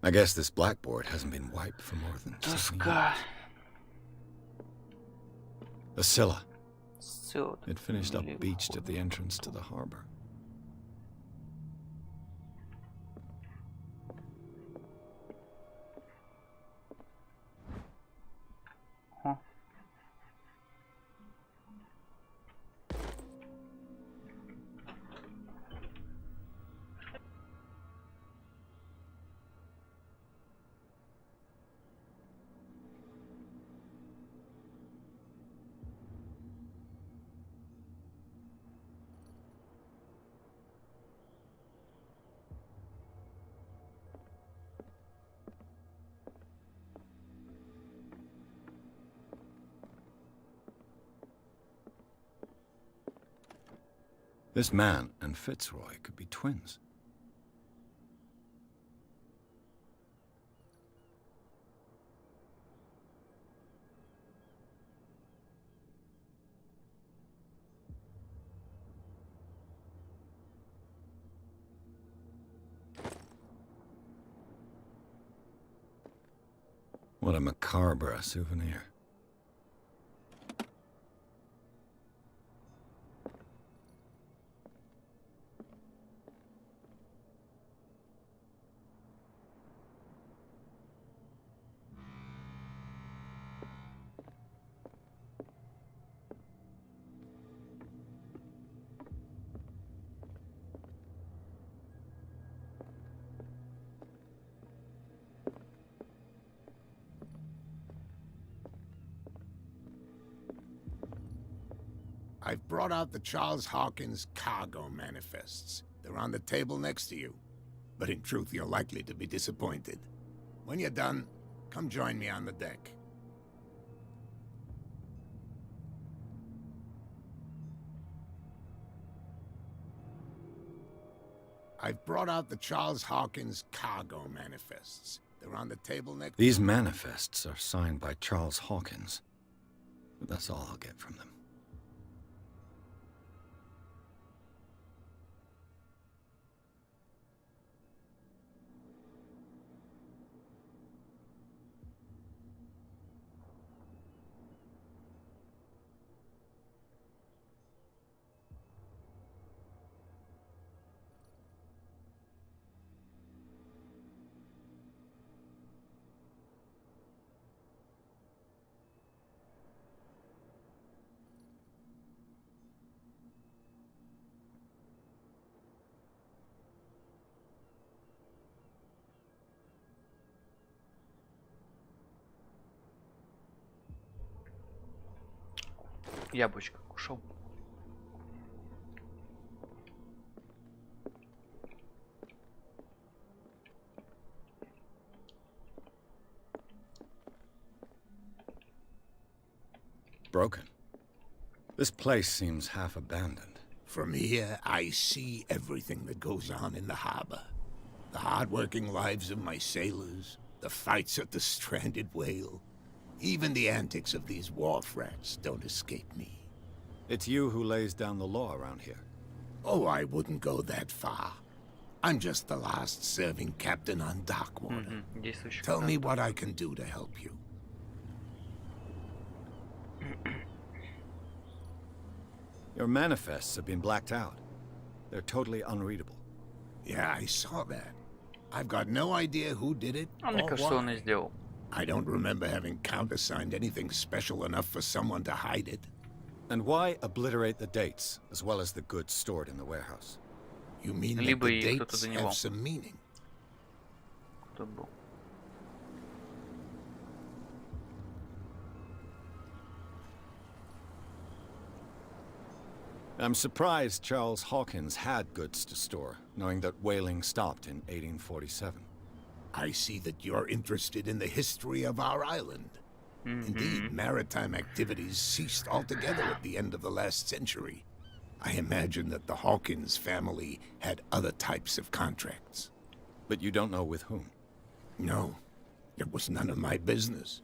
I guess this blackboard hasn't been wiped for more than 7 Тоска. years. A Scylla. Сцилла. It finished up beached at the entrance to the harbor. Huh. This man and Fitzroy could be twins. What a macabre souvenir. I've brought out the Charles Hawkins cargo manifests. They're on the table next to you. But in truth, you're likely to be disappointed. When you're done, come join me on the deck. I've brought out the Charles Hawkins cargo manifests. They're on the table next. These manifests are signed by Charles Hawkins. But that's all I'll get from them. Яблочко кушал. Broken. This place seems half abandoned. From here, I see everything that goes on in the harbor. The hard-working lives of my sailors, the fights at the stranded whale. Even the antics of these wharf rats don't escape me. It's you who lays down the law around here. Oh, I wouldn't go that far. I'm just the last serving captain on Darkwater. Tell me what I can do to help you. Your manifests have been blacked out. They're totally unreadable. Yeah, I saw that. I've got no idea who did it А мне or кажется, он и why. сделал. I don't remember having countersigned anything special enough for someone to hide it. And why obliterate the dates, as well as the goods stored in the warehouse? You mean that Либо the и кто-то dates до него. have some meaning? Кто был? I'm surprised Charles Hawkins had goods to store, knowing that whaling stopped in 1847. I see that you're interested in the history of our island. Indeed, maritime activities ceased altogether at the end of the last century. I imagine that the Hawkins family had other types of contracts. But you don't know with whom? No, it was none of my business.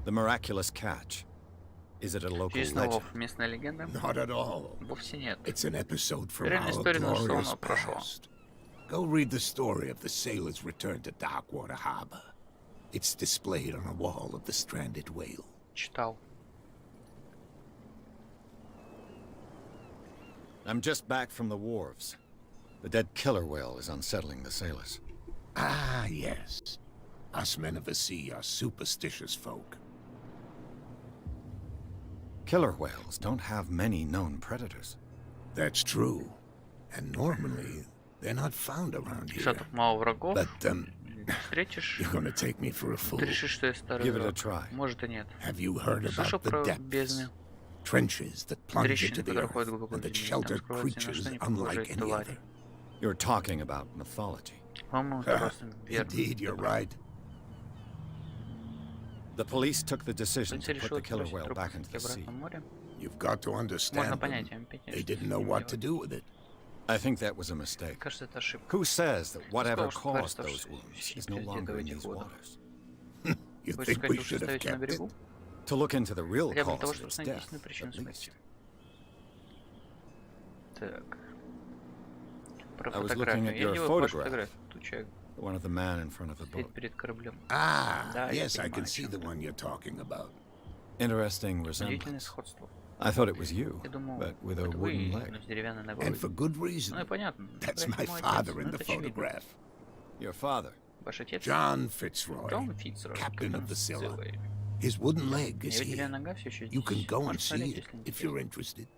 The miraculous catch. Is it a local Есть legend? снова местная легенда? Not at all. Вовсе нет. It's an episode from Реальная our история glorious нарисована в прошлом. past. Go read the story of the sailor's return to Darkwater Harbor. It's displayed on a wall of the stranded whale. Читал. I'm just back from the wharves. The dead killer whale is unsettling the sailors. Ah, yes. Us men of the sea are superstitious folk. Killer whales don't have many known predators. That's true. And normally, they're not found around Что here. тут мало врагов? But, Встретишь? you're gonna take me for a fool. Ты решишь, что я старый Give it a враг. try. Может и нет. Have you heard Слышал about the про depths? бездны? Trenches that plunge Трещины, into the которые ходят earth глубоко and в that землю. shelter Там скрываются ни на creatures что не unlike похожие any твари. other. You're talking about mythology. По-моему, это просто верно. Indeed, you're right. The police took the decision Полиция to put решила the killer сбросить whale труп back into the sea. обратно в море. You've got to Можно understand them. понять, им пить They didn't know what to do with it. I think that was a mistake. Кажется, это ошибка. Who says that whatever Сказал, что тварь, caused those оставшаяся wounds в is no где-то в longer in этих these водах. waters? You Хочешь think сказать, we лучше should have оставить ее на kept it? берегу? To look into the real Хотя бы для того, cause of чтобы his установить death, истинную причину at least. смерти. Так. Про I was looking фотографию. at Я your делаю вашу photograph. фотографию. Тут человек The one of the man in front of the стоит boat. перед кораблем. Ah, Да, я yes, I понимаю, can о see чем the ты. one you're talking about. Interesting Удивительное resemblance. сходство. I thought it was you, Я думал, but with a это wooden вы, leg. но с деревянной ногой. And for good Ну и reason. понятно. That's Фотография my мой father отец. in Ну, the это очевидно. photograph. Your father. Ваш отец? John Fitzroy, Джон Фицрой, captain of the Scylla. Сциллой. His wooden leg is Его here. деревянная нога все еще You can здесь. go and Можешь see посмотреть, it если if you're интересно. interested.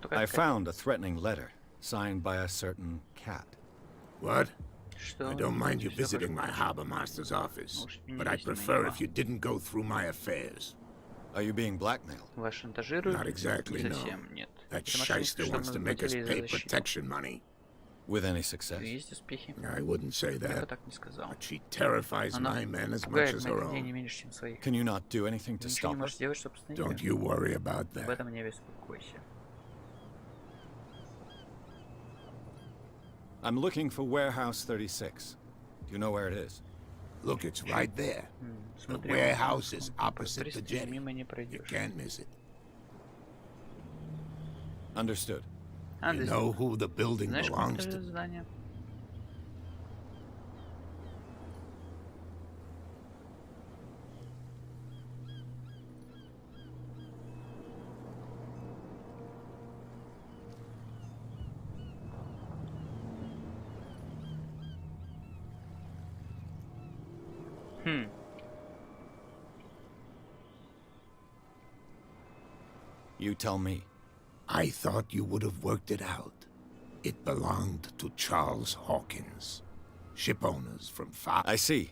Только I это- found a threatening letter signed by a certain cat. What? Что? I don't mind you Что visiting хочешь my узнать? harbor master's office, Может, мне but I есть на prefer него? if you didn't go through my affairs. Are you being blackmailed? Вас шантажируют? Not exactly, Не no. совсем, нет. That Это мошенничество, shyster что wants мы to make us заплатили за pay защиту. protection money. With any success? Есть успехи? I wouldn't say Я бы that, так не сказал. but she terrifies Она my men as much пугает as моих her людей не own. меньше, чем своих. Can you not do anything to Ничего не stop можешь us? сделать, чтобы остановить Don't её? you worry about Об that. этом не беспокойся. I'm looking for Warehouse 36. Do you know where it is? Look, it's right there. The Смотри, warehouse is opposite the приступи, jetty. мимо не You пройдешь. can't miss it. Understood. You Адрес. know who the building Знаешь, как belongs это to? здание? Хм. You tell me. I thought you would have worked it out. It belonged to Charles Hawkins, ship owners from far. I see.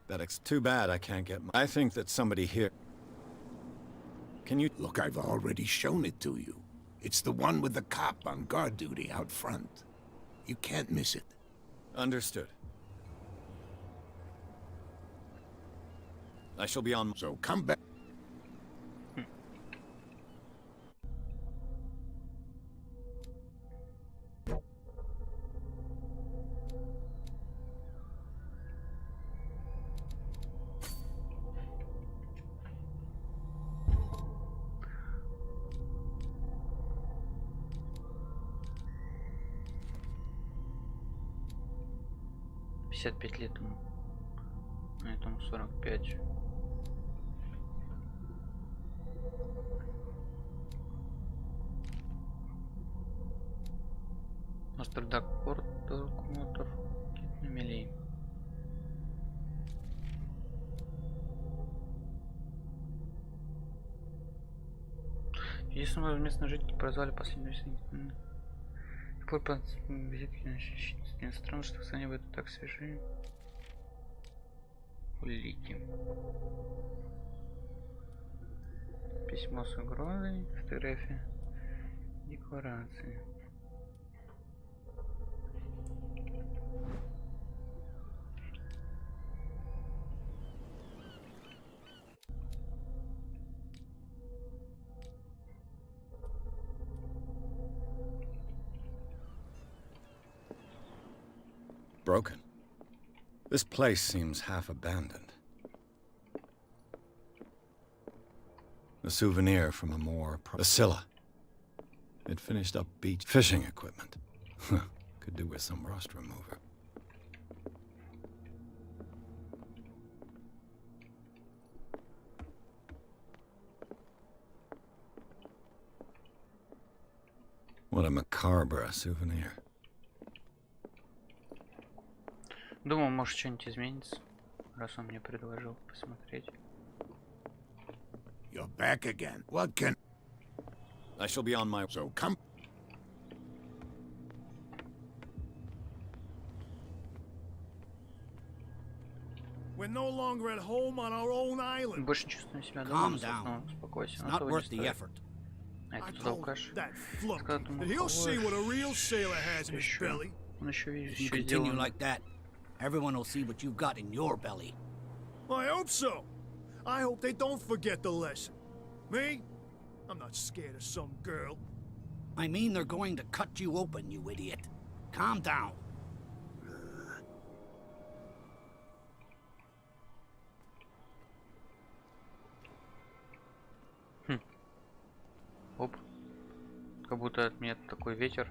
It's too bad I can't get my... I think that somebody here... Can you... Look, I've already shown it to you. It's the one with the cop on guard duty out front. You can't miss it. Understood. I shall be on... So come back. — 55 лет ему. А этому 45. Мастер Дакпорт, Мотор, на мели. Если мы местные жители прозвали последнюю весну. Теперь по визитке странно, что они в это так свежие. Улики. Письмо с угрозой, фотография, декларации. Broken. This place seems half abandoned. A souvenir from a more... The Scylla. It finished up beach fishing equipment. Could do with some rust remover. What a macabre souvenir. Думал, может, что-нибудь изменится, раз он мне предложил посмотреть. You're back again. What can... I shall be on my... So come... We're no longer at home on our own island. Больше не чувствуем себя Calm дома, down. но успокойся, It's на not того не worth the стоит. effort. А I это туда told алкаш. that flunk Сказал ему, that he'll see what a real sailor has in his еще. belly. Он еще видит, If you еще continue сделан. like that, everyone will see what you've got in your belly. I hope so. I hope they don't forget the lesson. Me? I'm not scared of some girl. I mean, they're going to cut you open, you idiot. Calm down. Как будто от меня такой ветер.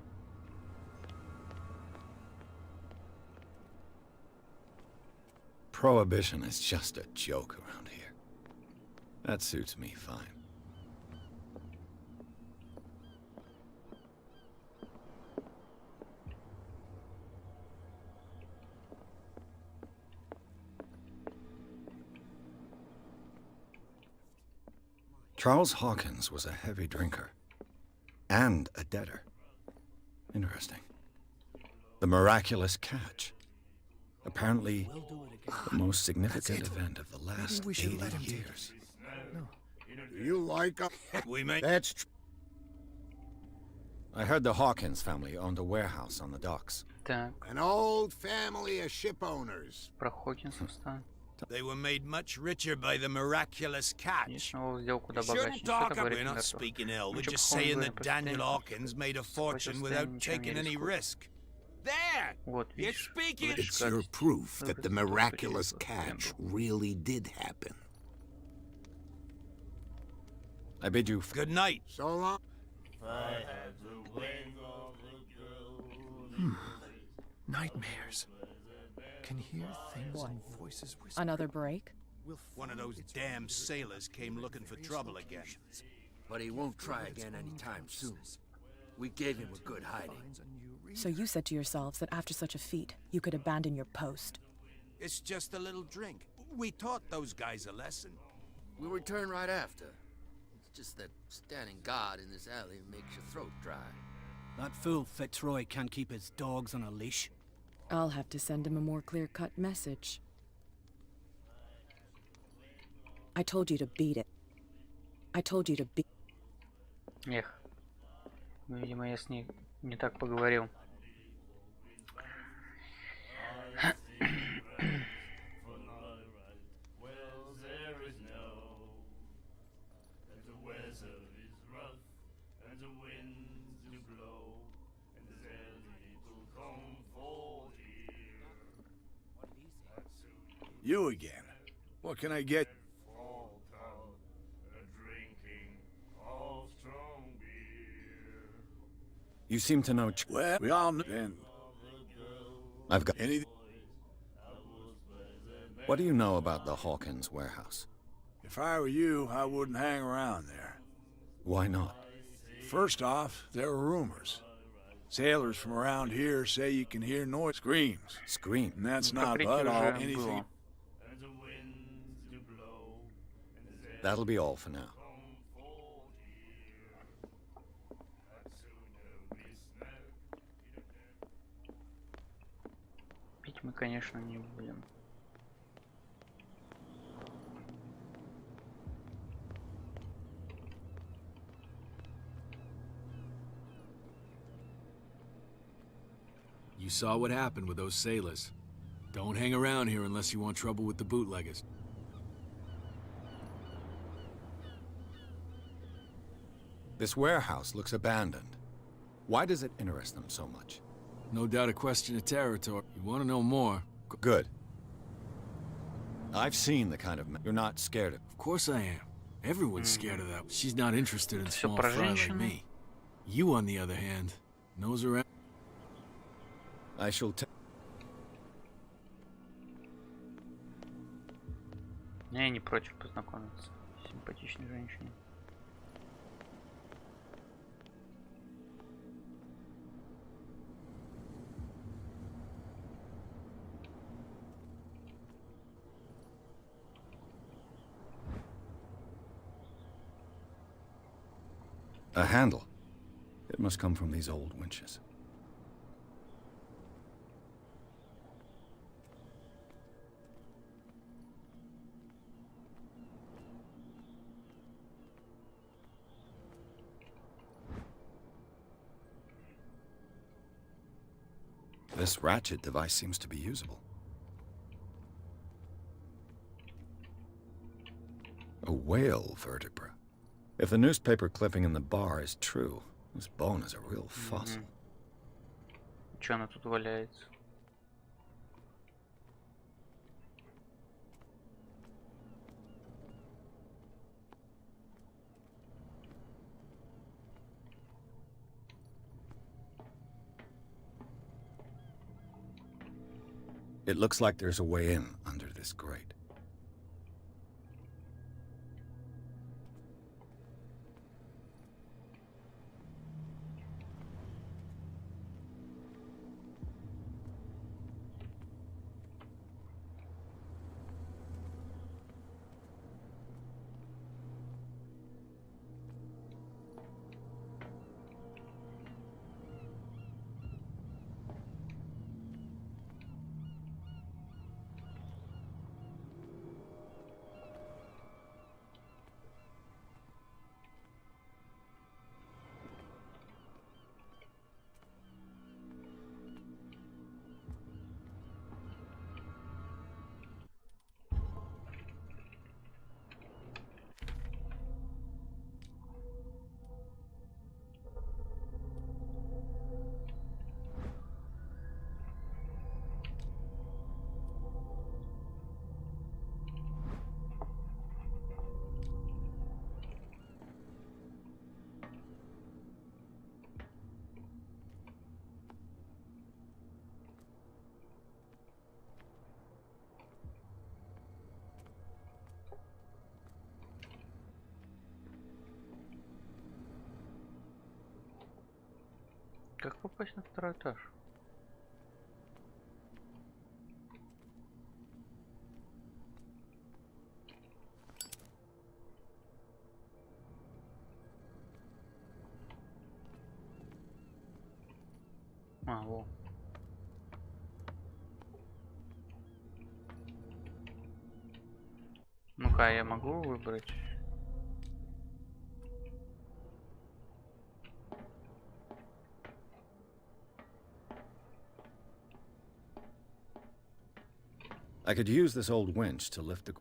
Prohibition is just a joke around here. That suits me fine. Charles Hawkins was a heavy drinker. And a debtor. Interesting. The miraculous catch. Apparently, the most significant event of the last 80 years. You like a... We may... That's true. I heard the Hawkins family owned a warehouse on the docks. Так, An old family of ship owners. про Хокинсов стан. They were made much richer by the miraculous catch. Конечно, сделал куда You богаче. shouldn't Что talk так up. говорит We're not мертвых? speaking ill. We're Ничего just плохого не saying говорим, that Daniel просто Hawkins made a fortune состоянии without ничем не taking any рискует. risk. There! Вот, You're видишь? speaking... Говоришь, It's как your proof that the выразить miraculous просто catch прям. really did happen. I bid you Good night. So long. Nightmares. Can hear things and voices whisper. Another break? One of those damn sailors came looking for trouble again. But he won't try again anytime soon. We gave him a good hiding. So you said to yourselves that after such a feat, you could abandon your post. It's just a little drink. We taught those guys a lesson. We'll return right after. It's just that standing guard in this alley makes your throat dry. That fool Fitzroy can't keep his dogs on a leash. I'll have to send him a more clear-cut message. I told you to beat it. I told you to beat... Эх. Ну, видимо, я с ней не так поговорил. You again. What can I get? You seem to know. Well, we all know. And I've got anything. What do you know about the Hawkins warehouse? If I were you, I wouldn't hang around there. Why not? First off, there are rumors. Sailors from around here say you can hear noise screams. Scream. And that's Ну, not покрытие but all уже anything. было. That'll be all for now. Пить мы, конечно, не будем. You saw what happened with those sailors. Don't hang around here unless you want trouble with the bootleggers. This warehouse looks abandoned. Why does it interest them so much? No doubt a question of territory. You want to know more? Good. I've seen the kind of... You're not scared of... Of course I am. Everyone's scared of that. She's not interested in Всё small про fry like женщину. me. You, on the other hand, knows her... I shall tell... Я не против познакомиться с симпатичной женщиной. A handle. It must come from these old winches. This ratchet device seems to be usable. A whale vertebra. If the newspaper clipping in the bar is true, this bone is a real fossil. Чё она тут валяется? It looks like there's a way in under this grate. Как попасть на второй этаж? А, во. Ну-ка, я могу выбрать? I could use this old winch to lift the...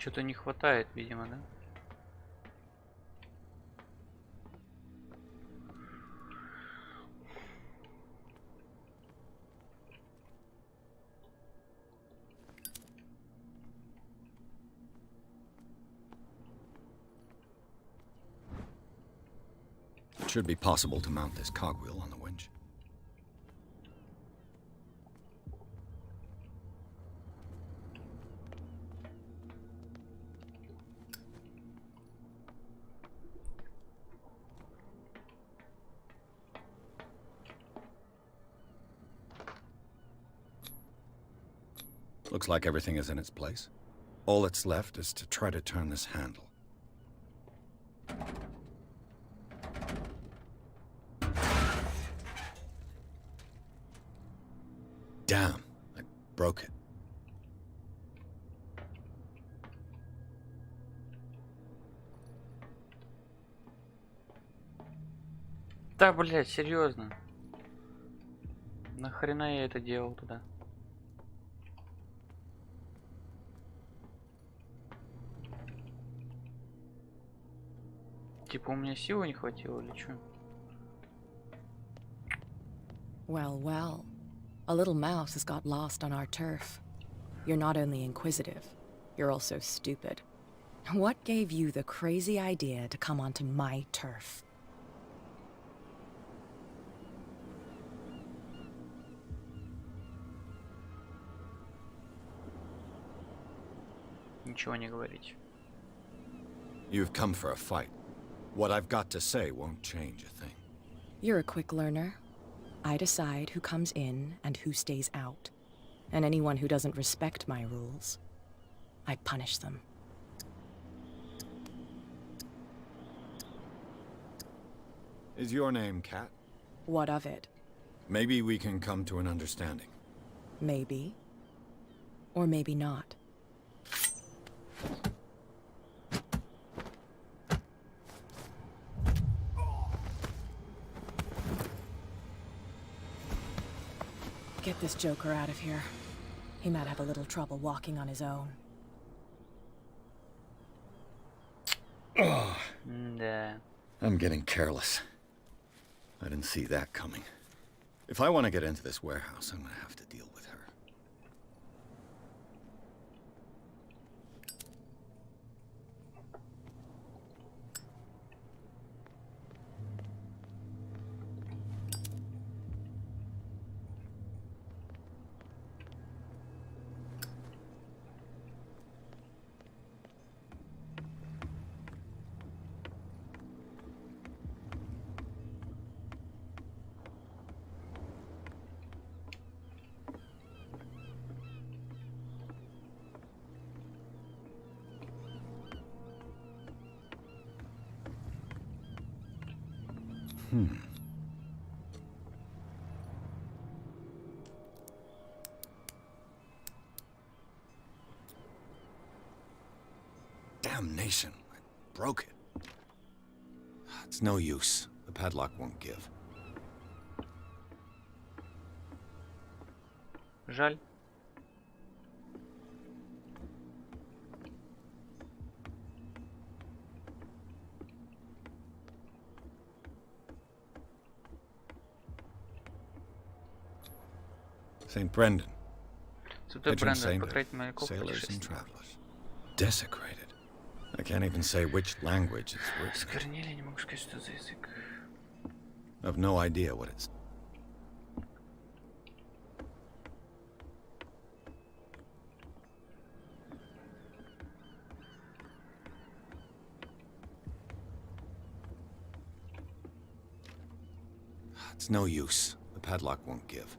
Что-то не хватает, видимо, да? It should be possible to mount this cogwheel on the winch. Looks like everything is in its place. All that's left is to try to turn this handle. Damn, I broke it. Да, блядь, серьезно. Нахрена я это делал туда? Типа у меня силы не хватило или что? Well, well. A little mouse has got lost on our turf. You're not only inquisitive, you're also stupid. What gave you the crazy idea to come onto my turf? Ничего не говорить. You've come for a fight. What I've got to say won't change a thing. You're a quick learner. I decide who comes in and who stays out. And anyone who doesn't respect my rules, I punish them. Is your name Cat? What of it? Maybe we can come to an understanding. Maybe. Or maybe not. Get this joker out of here. He might have a little trouble walking on his own. Да. I'm getting careless. I didn't see that coming. If I want to get into this warehouse, I'm gonna have to deal with her. Damnation. I broke it. It's no use. The padlock won't give. Жаль. St. Brendan. Святой Patron Брэндон, saint of покровитель моряков и sailors and путешественников. travelers. Desecrated. I can't even say which language it's written. Сквернили, не могу сказать, что за язык. I've no idea what it's. It's no use. The padlock won't give.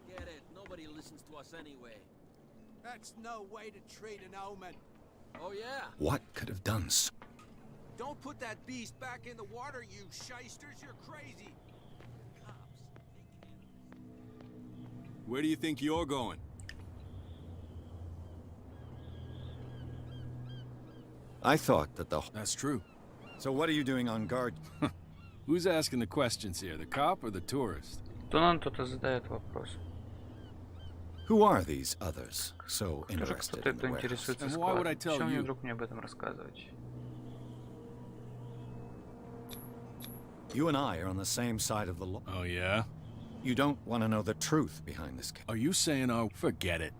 Get it. Nobody listens to us anyway. That's no way to treat an omen. Oh, yeah? What could have done so? Don't put that beast back in the water, you shysters. You're crazy. Where do you think you're going? I thought that the. That's true. So what are you doing on guard? Who's asking the questions here, the cop or the tourist? То нам кто-то задает вопрос. Who are these others so Кто же interested кто-то, in the кто warehouse? интересуется And why would I складом? tell Зачем мне you? вдруг мне об этом рассказывать? You and I are on the same side of the law. Oh, yeah? You don't want to know the truth behind this case. Are you saying, oh, forget it?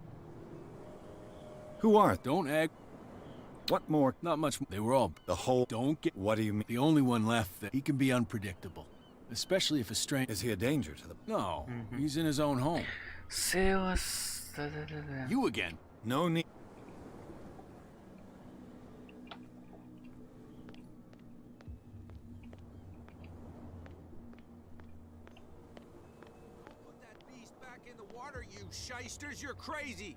Who are? Don't act. What more? Not much. They were all. The whole. Don't get. What do you mean? The only one left that he can be unpredictable. Especially if a stranger. Is he a danger to the? No, he's in his own home. Сейлос. Да-да-да-да. You again. No need. Put that beast back in the water, you shysters. You're crazy.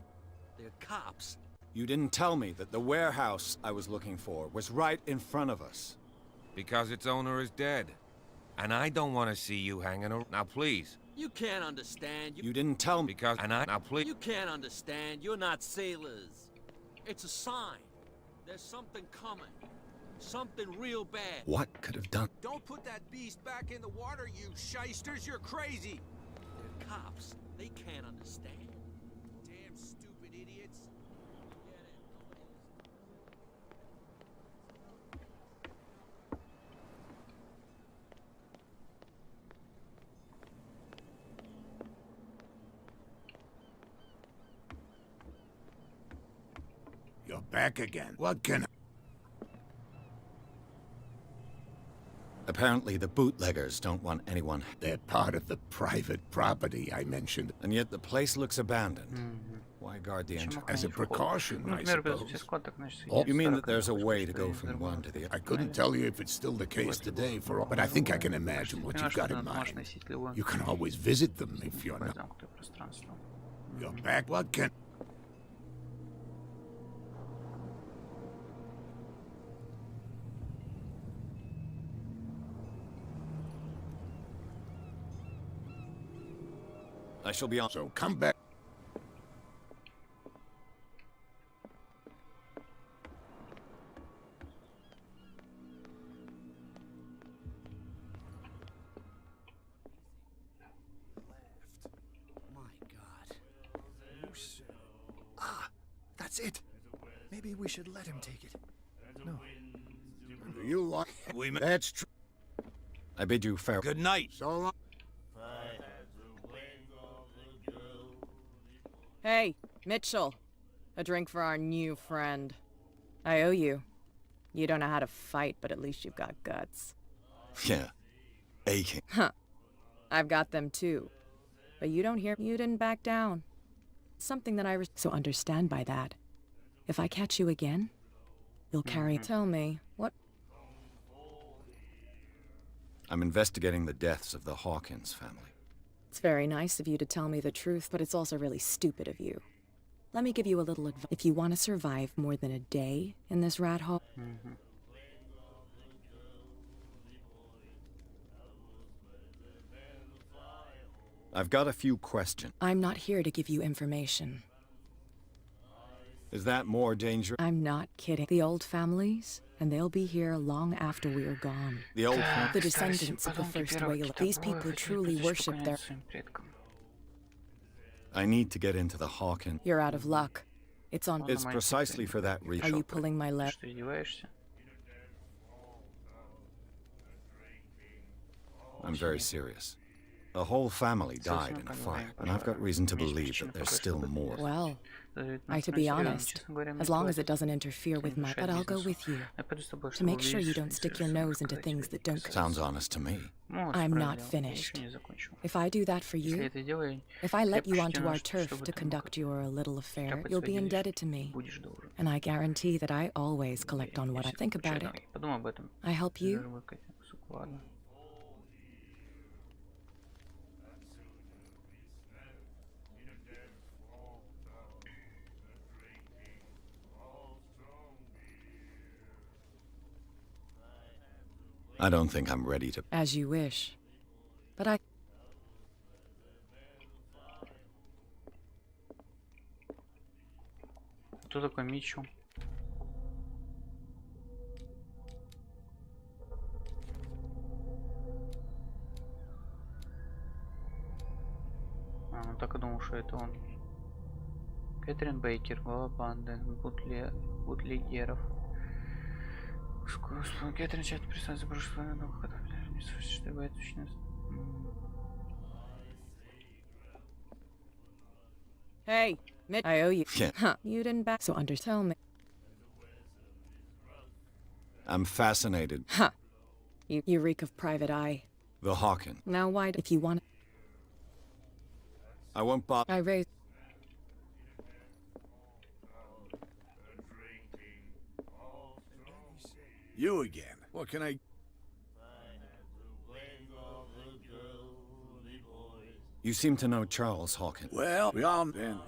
They're cops. You didn't tell me that the warehouse I was looking for was right in front of us. Because its owner is dead. And I don't want to see you hanging around. Now, please. You can't understand. You didn't tell me. Because, now, please. You can't understand. You're not sailors. It's a sign. There's something coming. Something real bad. What could have done? Don't put that beast back in the water, you shysters. You're crazy. They're cops. They can't understand. back again. What can... Apparently the bootleggers don't want anyone. They're part of the private property I mentioned. And yet the place looks abandoned. Why guard the entrance? As a precaution, I suppose. You mean that there's a way to go from one to the other? I couldn't tell you if it's still the case today, but I think I can imagine what you've got in mind. You can always visit them if you're not. You're back. What can... I shall be on. So come back. Ah, that's it. Maybe we should let him take it. No. You like... That's true. I bid you farewell. Good night. So long. Hey, Mitchell. A drink for our new friend. I owe you. You don't know how to fight, but at least you've got guts. Yeah. Aching. Huh. I've got them too. But you don't hear... You didn't back down. Something that So understand by that. If I catch you again, you'll carry... Tell me, what... I'm investigating the deaths of the Hawkins family. It's very nice of you to tell me the truth, but it's also really stupid of you. Let me give you a little advice. If you want to survive more than a day in this rat hole... I've got a few questions. I'm not here to give you information. Is that more dangerous? I'm not kidding. The old families, and they'll be here long after we're gone. The old The descendants of the first whaler. These people truly worship their... I need to get into the Hawkins. You're out of luck. It's on... It's precisely for that reason. Are you pulling my leg? I'm very serious. The whole family died in a fire, and I've got reason to believe that there's still more. Well, to be honest, as long as it doesn't interfere with my... But I'll go with you, to make sure you don't stick your nose into things that don't... Sounds honest to me. I'm not finished. If I do that for you, if I let you onto our turf to conduct your little affair, you'll be indebted to me. And I guarantee that I always collect on what I think about it. I help you. I don't think I'm ready to... As you wish. But I... Кто такой Митчелл? Ну так и думал, что это он. Кэтрин Бейкер, глава банды бутлегеров. Кэтрин часто представить за прошлое, но когда не существует сущность. Hey, Mitch, I owe you. Yeah. Huh, you didn't back... So tell me. I'm fascinated. Huh. You reek of private eye. The Hawkins. Now why... If you want... I won't bother. I raised... You again. What can I... You seem to know Charles Hawkins. Well, we all... And...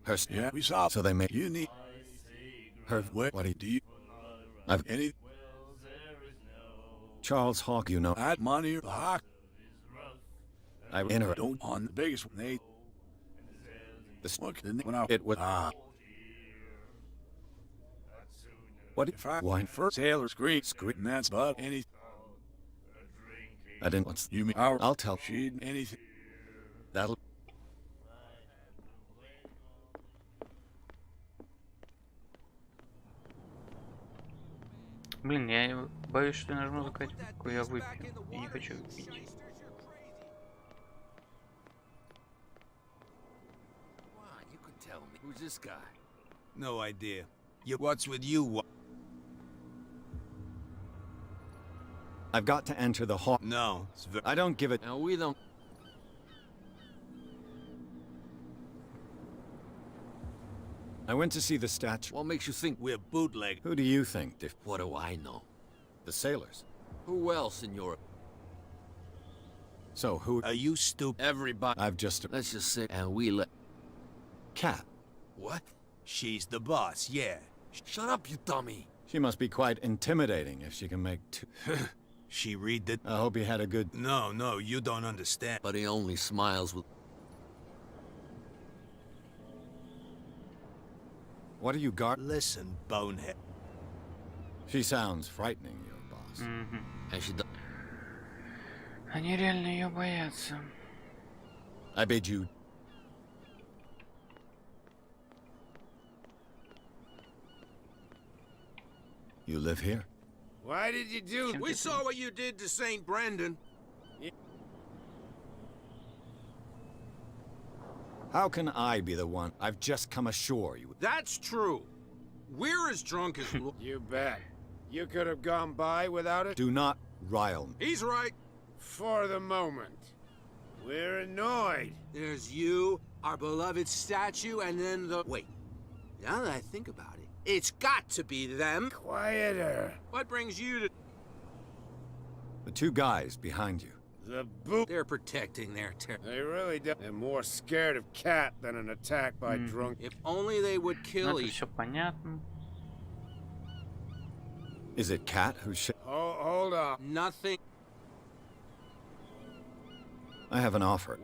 Her... Yeah, we saw... So they made... You need... Her... What do you... I've... Any... Charles Hawk, you know... That money or the Hawk... I enter... Don't on the biggest one, they... This... Look, when I... It was... What if I wine first sailor scream, that's but any... I didn't... What's... You mean our... I'll tell... She'd anything... That'll... Блин, я боюсь, что я нажму закатить, я выпью. И не хочу пить. You could tell me. Who's this guy? No idea. What's with you? I've got to enter the hall. No, I don't give it. Now we don't. I went to see the statue. What makes you think We're bootleg. Who do you think? What do I know? The sailors. Who else in Europe? So who? Are you stupid? Everybody. I've just. Let's just say, and we let. Cat. What? She's the boss, yeah. Shut up, you dummy. She must be quite intimidating if she can make two. She read the... I hope he had a good. No, you don't understand. But he only smiles with. What are you guard? Listen, bonehead. She sounds frightening, your boss. And she does. Они реально ее боятся. I bid you. You live here? Why did you do... We saw what you did to St. Brendan. How can I be the one? I've just come ashore. You. That's true. We're as drunk as... You bet. You could have gone by without it? Do not rile me. He's right. For the moment. We're annoyed. There's you, our beloved statue, and then the... Wait. Now that I think about it, it's got to be them. Quieter. What brings you to... The two guys behind you. The boot. They're protecting their They really do. They're more scared of Cat than an attack by drunk. If only they would kill Это each... все понятно. Is it Cat who Hold on. Nothing. I have an offer.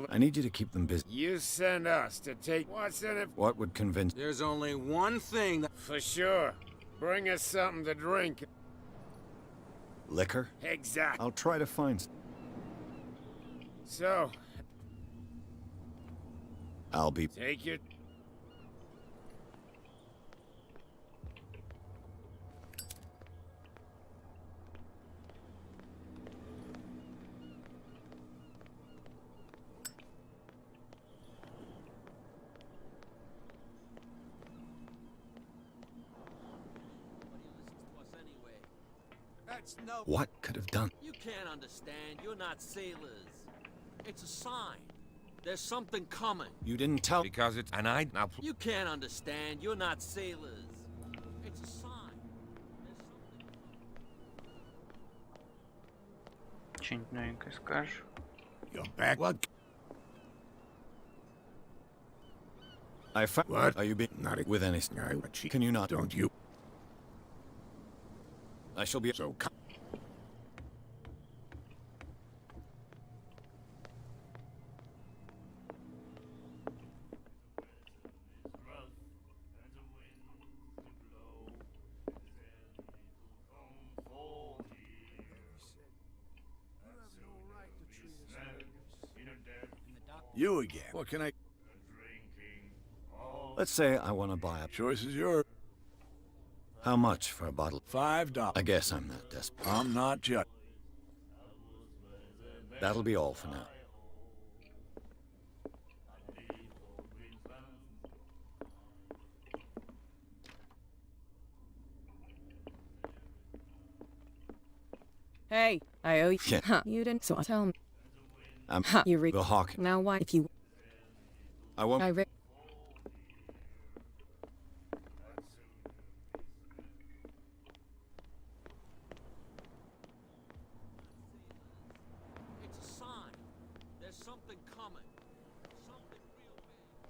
I need you to keep them busy. You send us to take... What's in it? What would convince... There's only one thing that... For sure. Bring us something to drink. Liquor? Exactly. I'll try to find... So... I'll be... Take your... No. What could have done? You can't understand. You're not sailors. It's a sign. There's something coming. You didn't tell... Because it's... And I... Now... You can't understand. You're not sailors. It's a sign. Что-нибудь новенькое скажешь? You're back. What? I found... What? Are you being... Not with any... Can you not... Don't you? I shall be... So... You again. What can I... Let's say I want to buy a... Choice is yours. How much for a bottle? $5. I guess I'm not desperate. I'm not judging. That'll be all for now. Hey, I owe you. Shit. Huh, you didn't. So tell me. You read the hawk. Now why? If you. I won't. It's a sign. There's something coming. Something real big.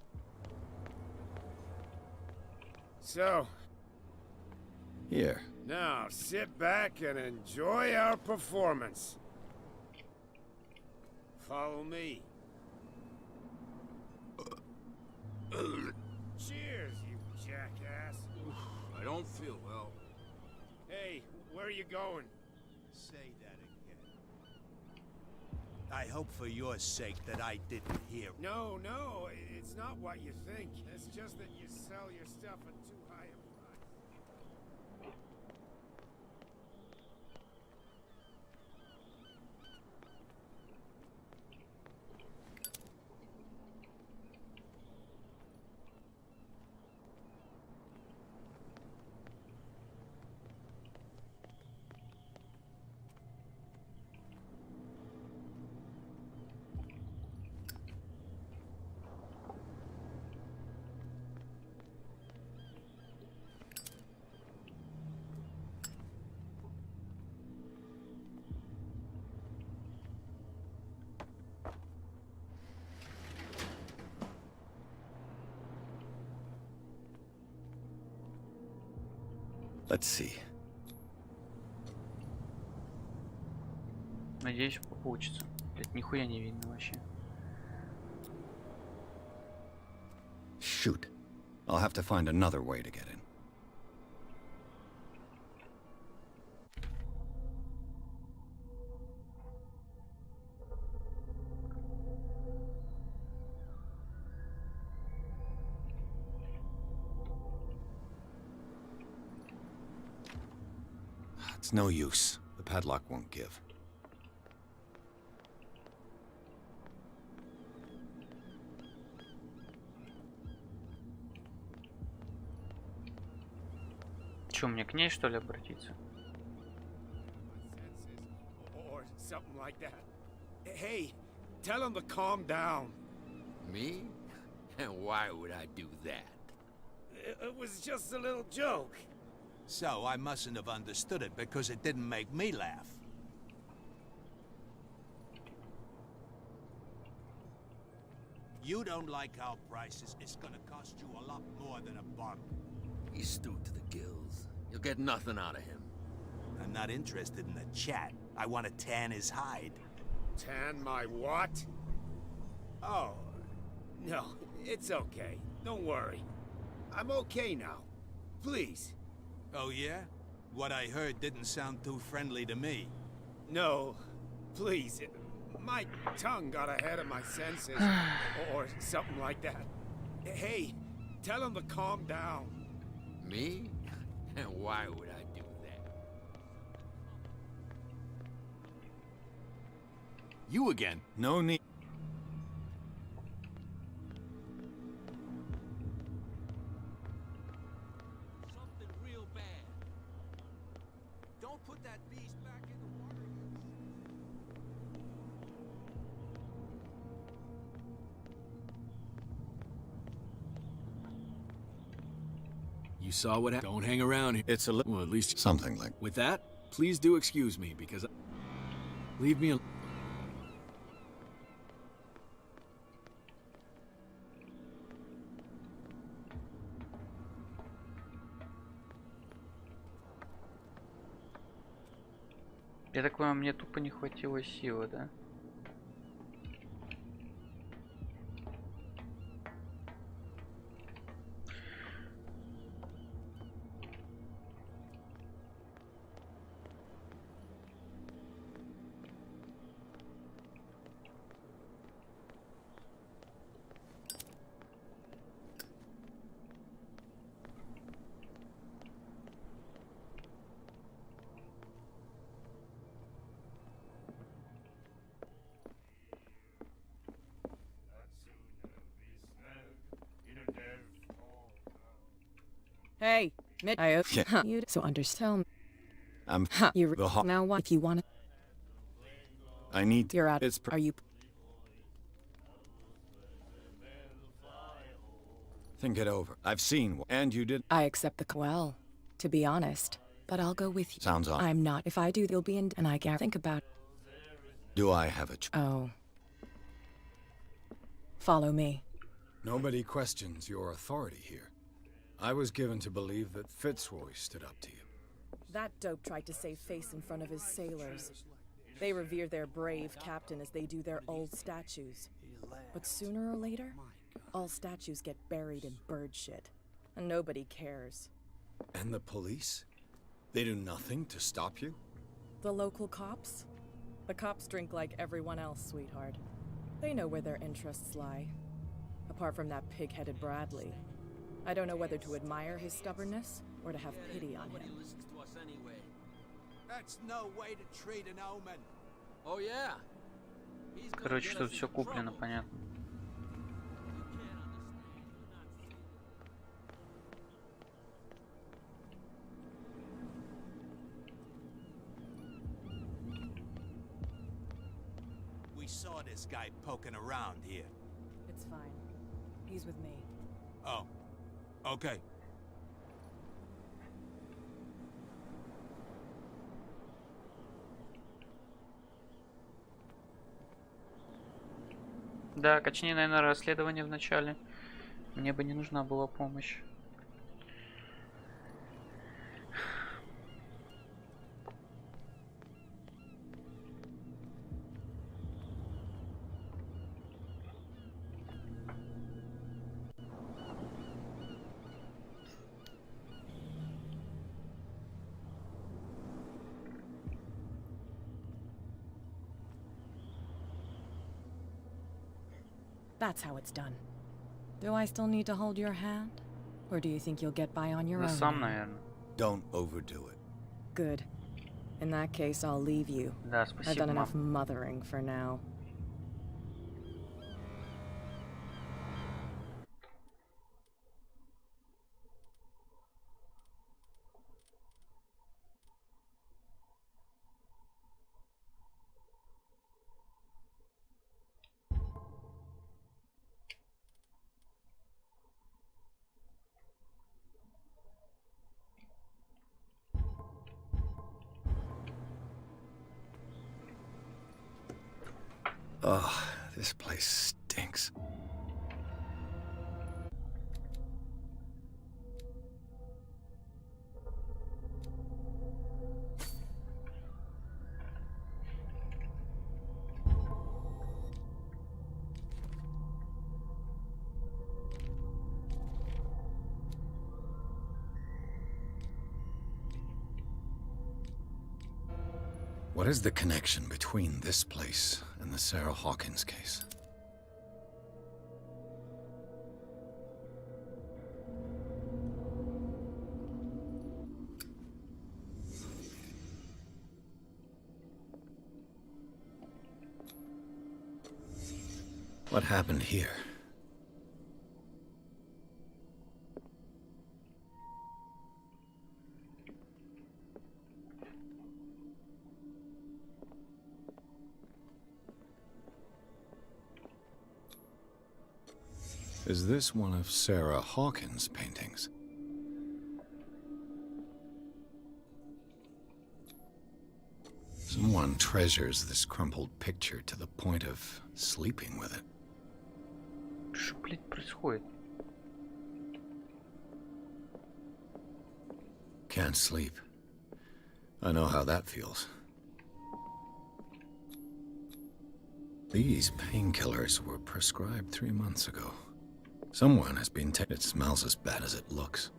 So... Here. Now, sit back and enjoy our performance. Follow me. Cheers, you jackass. I don't feel well. Hey, where are you going? Say that again. I hope for your sake that I didn't hear. No, it's not what you think. It's just that you sell your stuff at too high a price. Let's see. Надеюсь, получится. Блять, нихуя не видно вообще. Shoot. I'll have to find another way to get in. It's no use. The padlock won't give. Чё, мне к ней что ли обратиться? Or something like that. Hey, tell him to calm down. Me? And why would I do that? It was just a little joke. So I mustn't have understood it because it didn't make me laugh. You don't like our prices, it's gonna cost you a lot more than a bottle. He's stewed to the gills. You'll get nothing out of him. I'm not interested in a chat. I want to tan his hide. Tan my what? Oh, no, it's okay. Don't worry. I'm okay now. Please. Oh yeah? What I heard didn't sound too friendly to me. No, please. My tongue got ahead of my senses. Or something like that. Hey, tell him to calm down. Me? And why would I do that? You again? No need. Something real bad. Don't put that beast back in the water. You saw what happened. Don't hang around here. It's a little. Well, at least Something like. with that, please do excuse me because leave me alone. Я так понимаю, мне тупо не хватило силы, да? Hey, Mitch. Yeah. You so understand. I'm. You The hawk. now what? If you want to, I need. you're out. It's. Are you? Think it over. I've seen. And you did. I accept the well. To be honest, but I'll go with you. Sounds odd. I'm not. If I do, you'll be in. And I can't think about. Do I have a? Oh. Follow me. Nobody questions your authority here. I was given to believe that Fitzroy stood up to you. That dope tried to save face in front of his sailors. They revere their brave captain as they do their old statues. But sooner or later, all statues get buried in bird shit. And nobody cares. And the police? They do nothing to stop you? The local cops? The cops drink like everyone else, sweetheart. They know where their interests lie. Apart from that pig-headed Bradley. I don't know whether to admire his stubbornness or to have pity on Nobody him. listens to us anyway. That's no way to treat an omen. Oh yeah. He's gonna Короче, get тут us все into куплено, trouble. понятно. You can't understand. You're not We saw this guy poking around here. It's fine. He's with me. Oh. Okay. Да, качни, наверное, расследование в начале. Мне бы не нужна была помощь. That's how it's done. Do I still need to hold your hand? Or do you think you'll get by on your Да own? сам, наверное. Don't overdo it. Good. In that case, I'll leave you. Да, I've спасибо, done enough мам. mothering for now. Oh, this place stinks. What is the connection between this place and the Sarah Hawkins case? What happened here? Is this one of Sarah Hawkins' paintings? Someone treasures this crumpled picture to the point of sleeping with it. Что, блядь, происходит? Can't sleep. I know how that feels. These painkillers were prescribed 3 months ago. Someone has been taken. It smells as bad as it looks.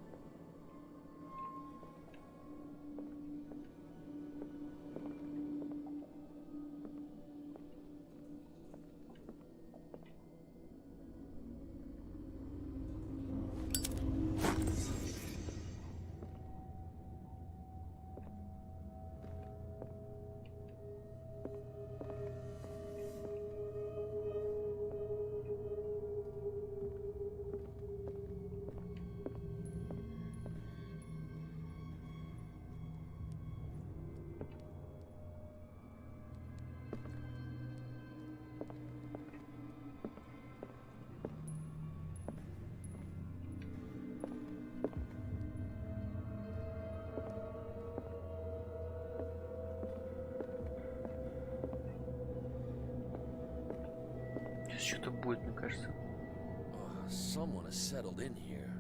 Сейчас что-то будет, мне кажется. Someone has settled in here.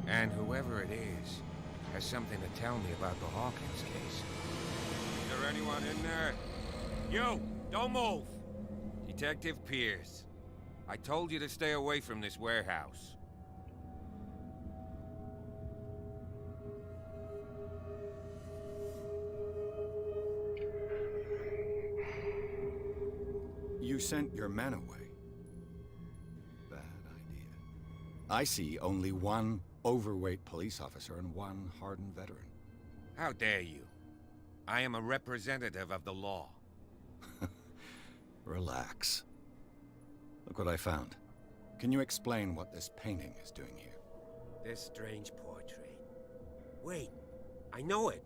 And whoever it is has something to tell me about the Hawkins case. Is there anyone in there? You! Don't move! Detective Pierce. I told you to stay away from this warehouse. You sent your men away. Bad idea. I see only one overweight police officer and one hardened veteran. How dare you? I am a representative of the law. Relax. Look what I found. Can you explain what this painting is doing here? This strange portrait. Wait, I know it.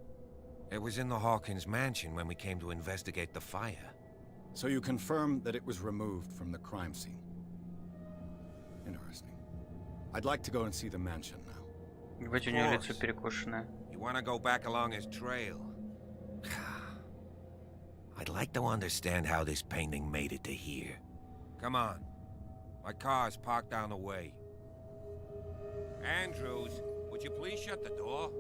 It was in the Hawkins mansion when we came to investigate the fire. So you confirm that it was removed from the crime scene. Interesting. I'd like to go and see the mansion now. Ебать, у нее лицо перекошенное. You want to go back along his trail? I'd like to understand how this painting made it to here. Come on. My car's parked down the way. Andrews, would you please shut the door?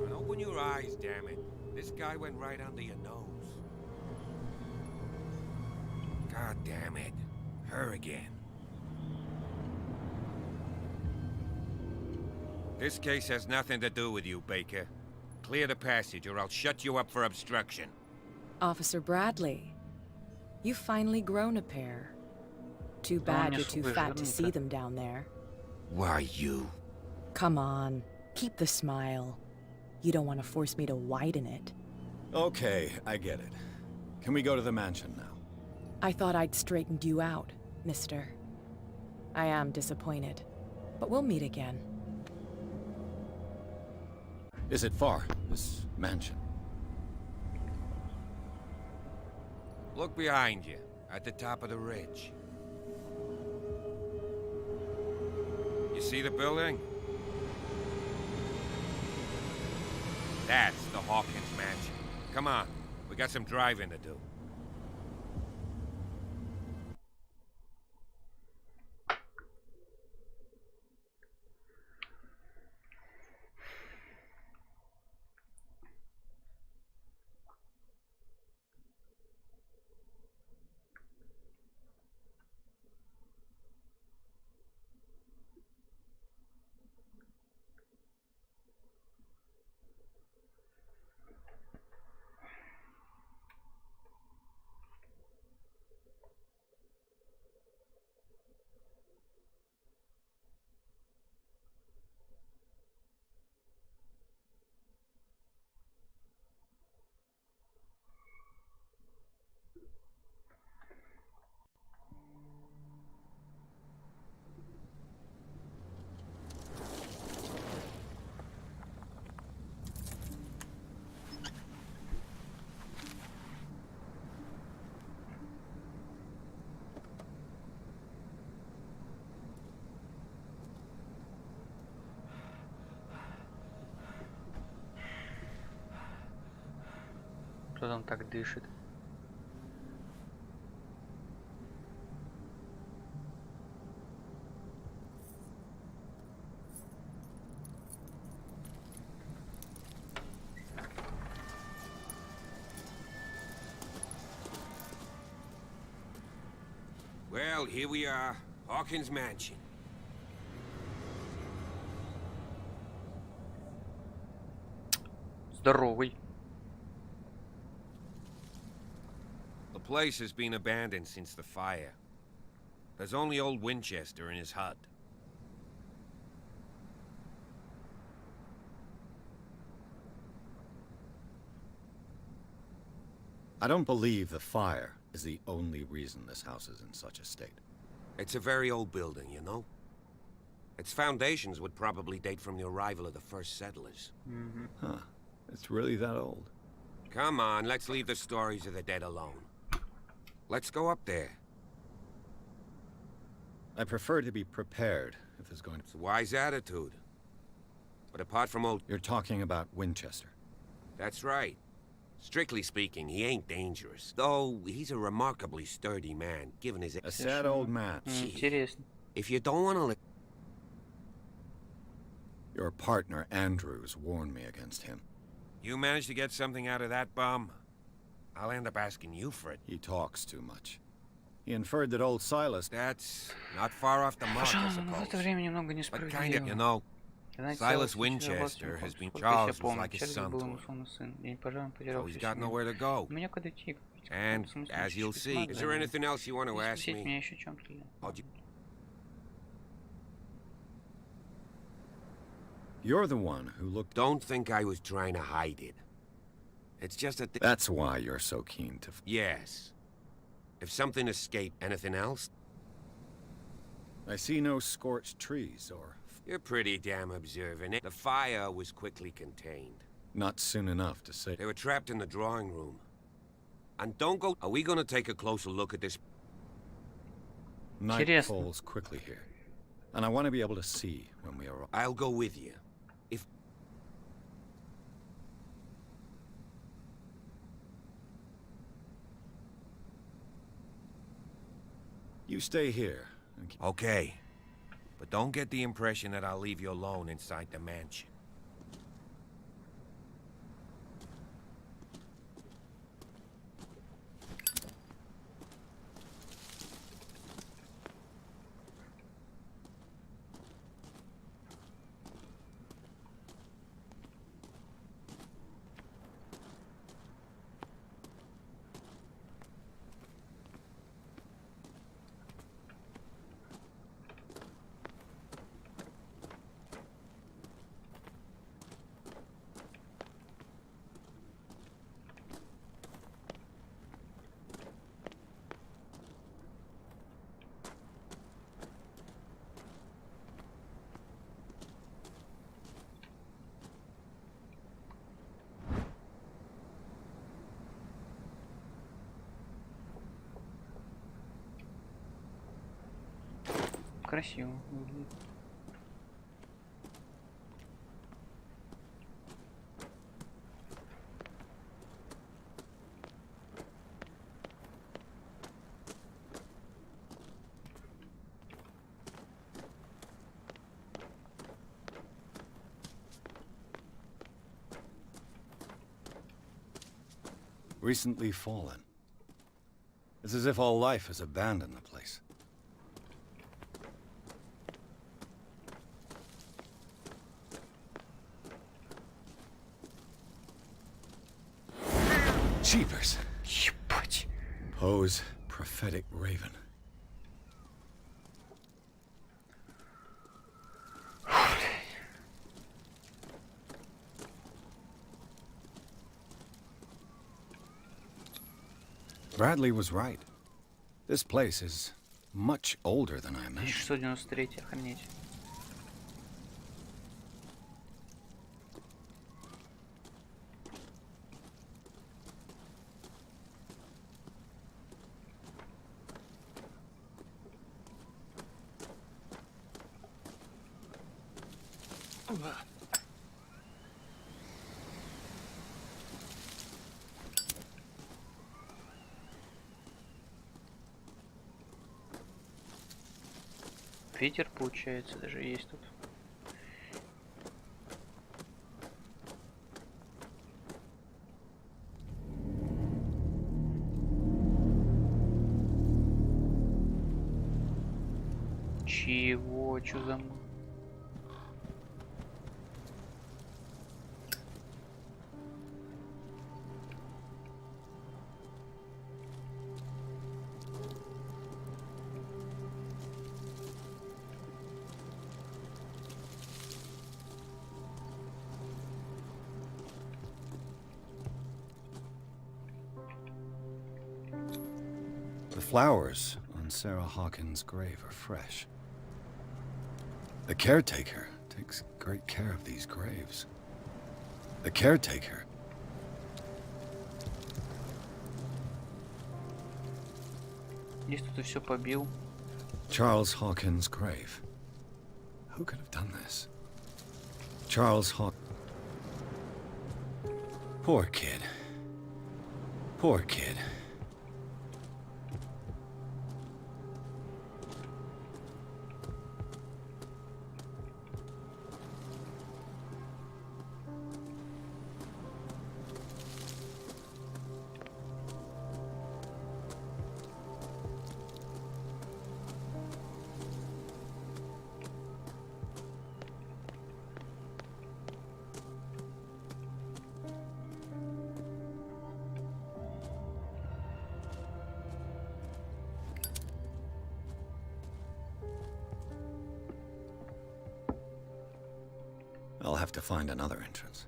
And open your eyes, damn it. This guy went right under your nose. God damn it. Her again. This case has nothing to do with you, Baker. Clear the passage or I'll shut you up for obstruction. Officer Bradley, you've finally grown a pair. Too bad you're too fat to see them down there. Why, you? Come on, keep the smile. You don't want to force me to widen it. Okay, I get it. Can we go to the mansion now? I thought I'd straightened you out, mister. I am disappointed, but we'll meet again. Is it far, this mansion? Look behind you, at the top of the ridge. You see the building? That's the Hawkins mansion. Come on, we got some driving to do. Кто там так дышит? Well, here we are, Hawkins mansion. Здоровый. The place has been abandoned since the fire. There's only old Winchester in his hut. I don't believe the fire is the only reason this house is in such a state. It's a very old building, you know? Its foundations would probably date from the arrival of the first settlers. Huh. It's really that old. Come on, let's leave the stories of the dead alone. Let's go up there. I prefer to be prepared if there's going to... It's a wise attitude. But apart from old... You're talking about Winchester. That's right. Strictly speaking, he ain't dangerous. Though, he's a remarkably sturdy man, given his... A sad old man. Интересно. If you don't want to... Your partner, Andrews, warned me against him. You managed to get something out of that bum? I'll end up asking you for it. He talks too much. He inferred that old Silas... That's not far off the mark, I Пожалуй, но в это suppose. время немного But kind of, несправедливо. you know, Знаете, Silas Сайлос Winchester has been... сколько я Charles was помню, like his Чарльз son был to ему him. словно сын. День пожаром So потерял he's всю got семью. nowhere to go. У меня куда идти? And, В смысле, as you'll see, письма is there для anything else you want to меня. ask Спросить me? меня еще о чем-то ли? You're the one who looked... Don't think I was trying to hide it. It's just that... That's why you're so keen to... Yes. If something escaped, anything else? I see no scorched trees or... You're pretty damn observant. The fire was quickly contained. Not soon enough to say... They were trapped in the drawing room. And don't go... Are we gonna take a closer look at this? Night Интересно. falls quickly here. And I want to be able to see when we arrive. I'll go with you. If... You stay here. And keep... Okay. But don't get the impression that I'll leave you alone inside the mansion. Красиво выглядит. Recently fallen. It's as if all life has abandoned the place. Jeepers. Ебать. Poe's prophetic raven. Bradley was right. This place is much older than I imagined. 1693, охренеть. Ветер, получается, даже есть тут. Чего? Чё за... The flowers on Sarah Hawkins' grave are fresh. The caretaker takes great care of these graves. The caretaker. Здесь тут и все побил. Charles Hawkins' grave. Who could have done this? Charles Hawk. Poor kid. Poor kid. I'll have to find another entrance.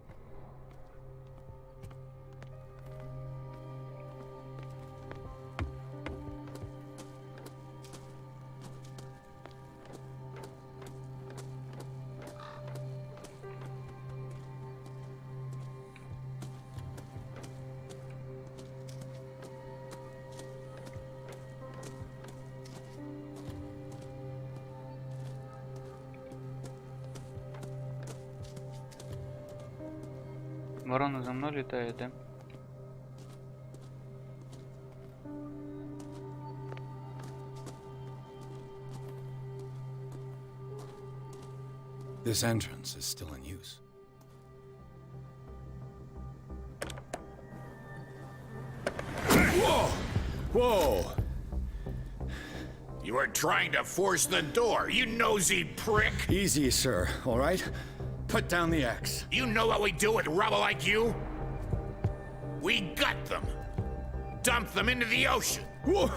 Ворона за мной летает, да? This entrance is still in use. Whoa! Whoa! You are trying to force the door, you nosy prick! Easy, sir, all right? Put down the axe. You know what we do with rubble like you? We gut them. Dump them into the ocean. Whoa!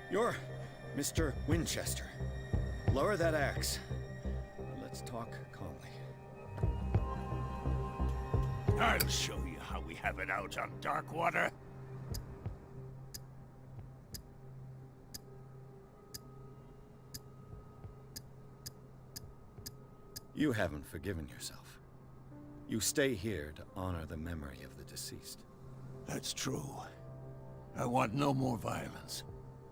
You're Mr. Winchester. Lower that axe. Let's talk calmly. I'll show you how we have it out on Darkwater. You haven't forgiven yourself. You stay here to honor the memory of the deceased. That's true. I want no more violence.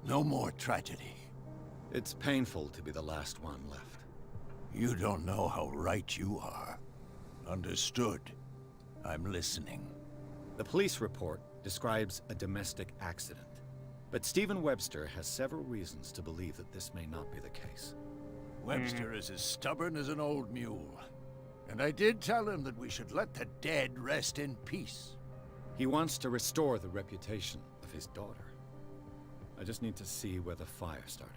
No more tragedy. It's painful to be the last one left. You don't know how right you are. Understood. I'm listening. The police report describes a domestic accident, but Stephen Webster has several reasons to believe that this may not be the case. Webster is as stubborn as an old mule. And I did tell him that we should let the dead rest in peace. He wants to restore the reputation of his daughter. I just need to see where the fire started.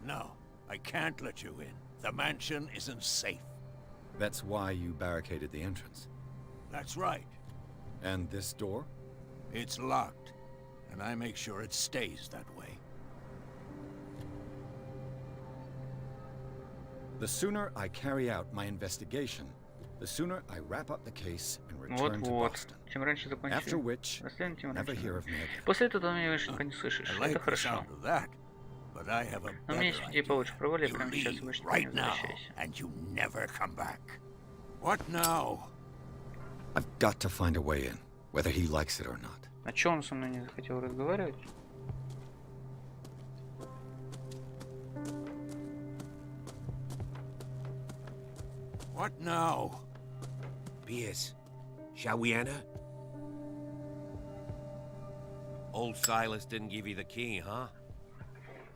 No, I can't let you in. The mansion isn't safe. That's why you barricaded the entrance. That's right. And this door? It's locked, and I make sure it stays that way. The sooner I carry out my investigation, the sooner I wrap up the case and return to Boston. Чем раньше закончим After which, расследование, тем never раньше. hear of me again. После этого ты меня больше не слышишь. I like Это the хорошо. sound of that, but I have a Но у меня есть better идея idea. получше. Провали You прямо сейчас и leave больше не right now, возвращайся. and you never come back. What now? I've got to find a way in, whether he likes it or not. А чё он со мной не захотел разговаривать? What now? Pierce, shall we enter? Old Silas didn't give you the key, huh?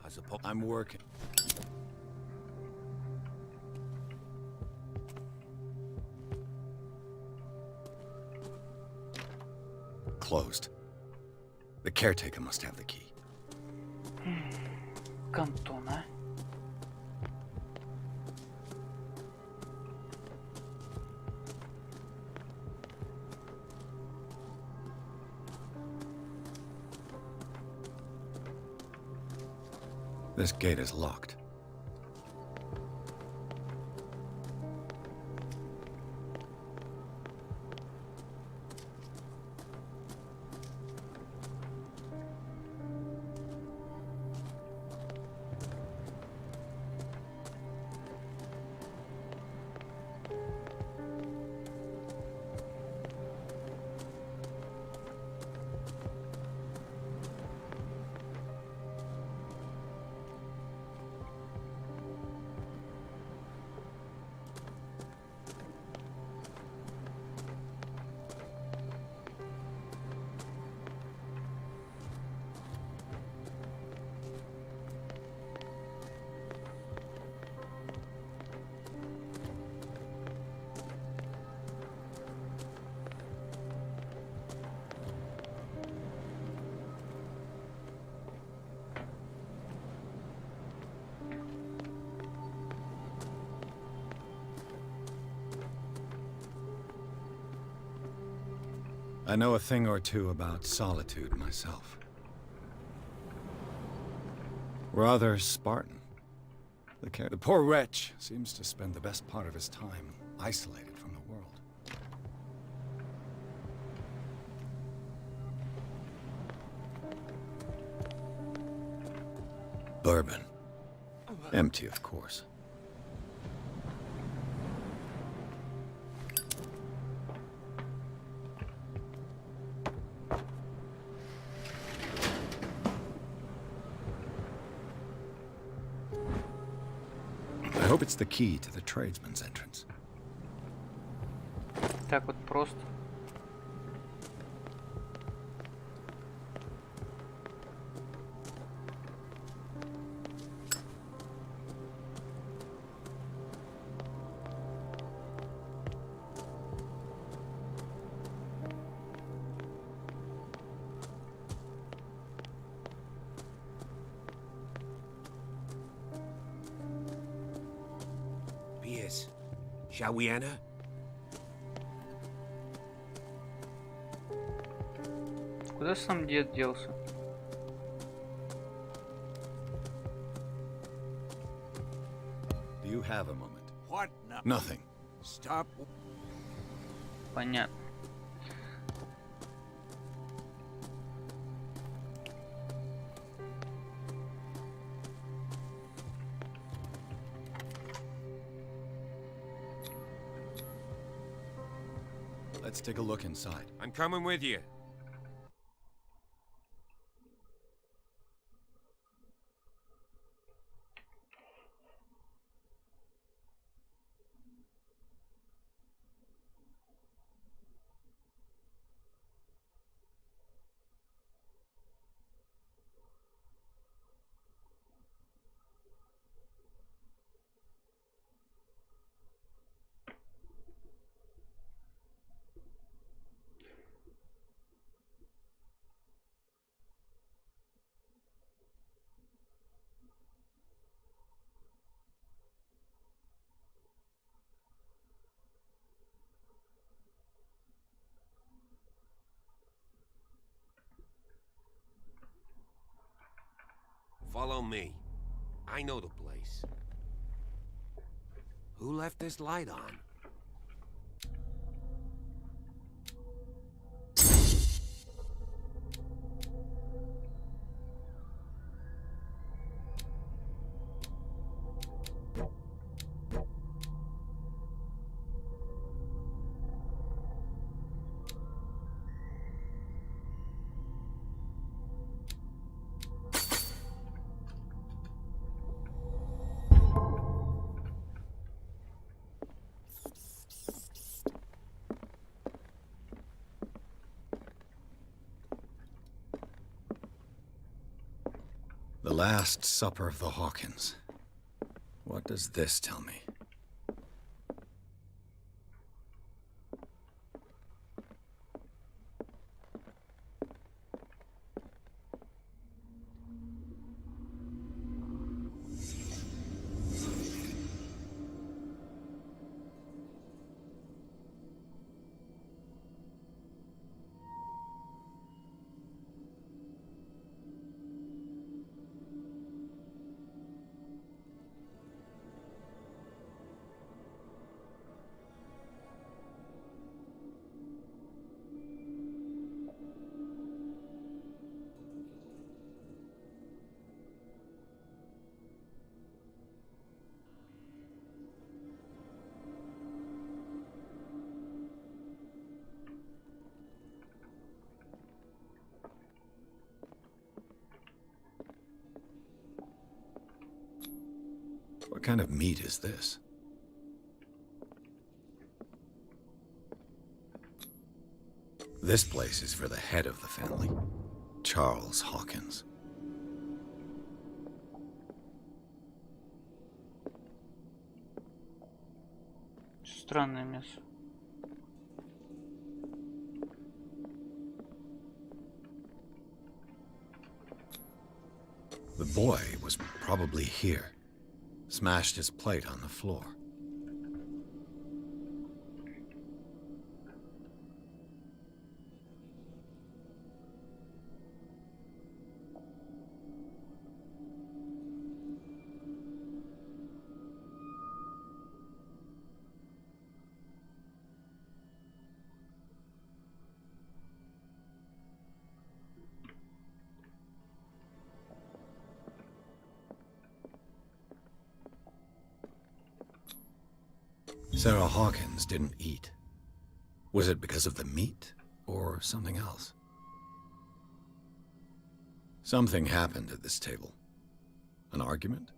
I suppose I'm working. Closed. The caretaker must have the key. Кантон, а? This gate is locked. I know a thing or two about solitude myself. Rather Spartan. The poor wretch seems to spend the best part of his time isolated from the world. Bourbon. Empty, of course. I hope it's the key to the tradesman's entrance. Так вот просто. Pierce, shall we enter? Куда сам дед делся? Do you have a moment? What now? Nothing. Stop. Понятно. Let's take a look inside. I'm coming with you. Follow me. I know the place. Who left this light on? The Last Supper of the Hawkins. What does this tell me? What kind of meat is this? This place is for the head of the family, Charles Hawkins. Странное мясо. The boy was probably here. Smashed his plate on the floor. Sarah Hawkins didn't eat. Was it because of the meat, or something else? Something happened at this table. An argument?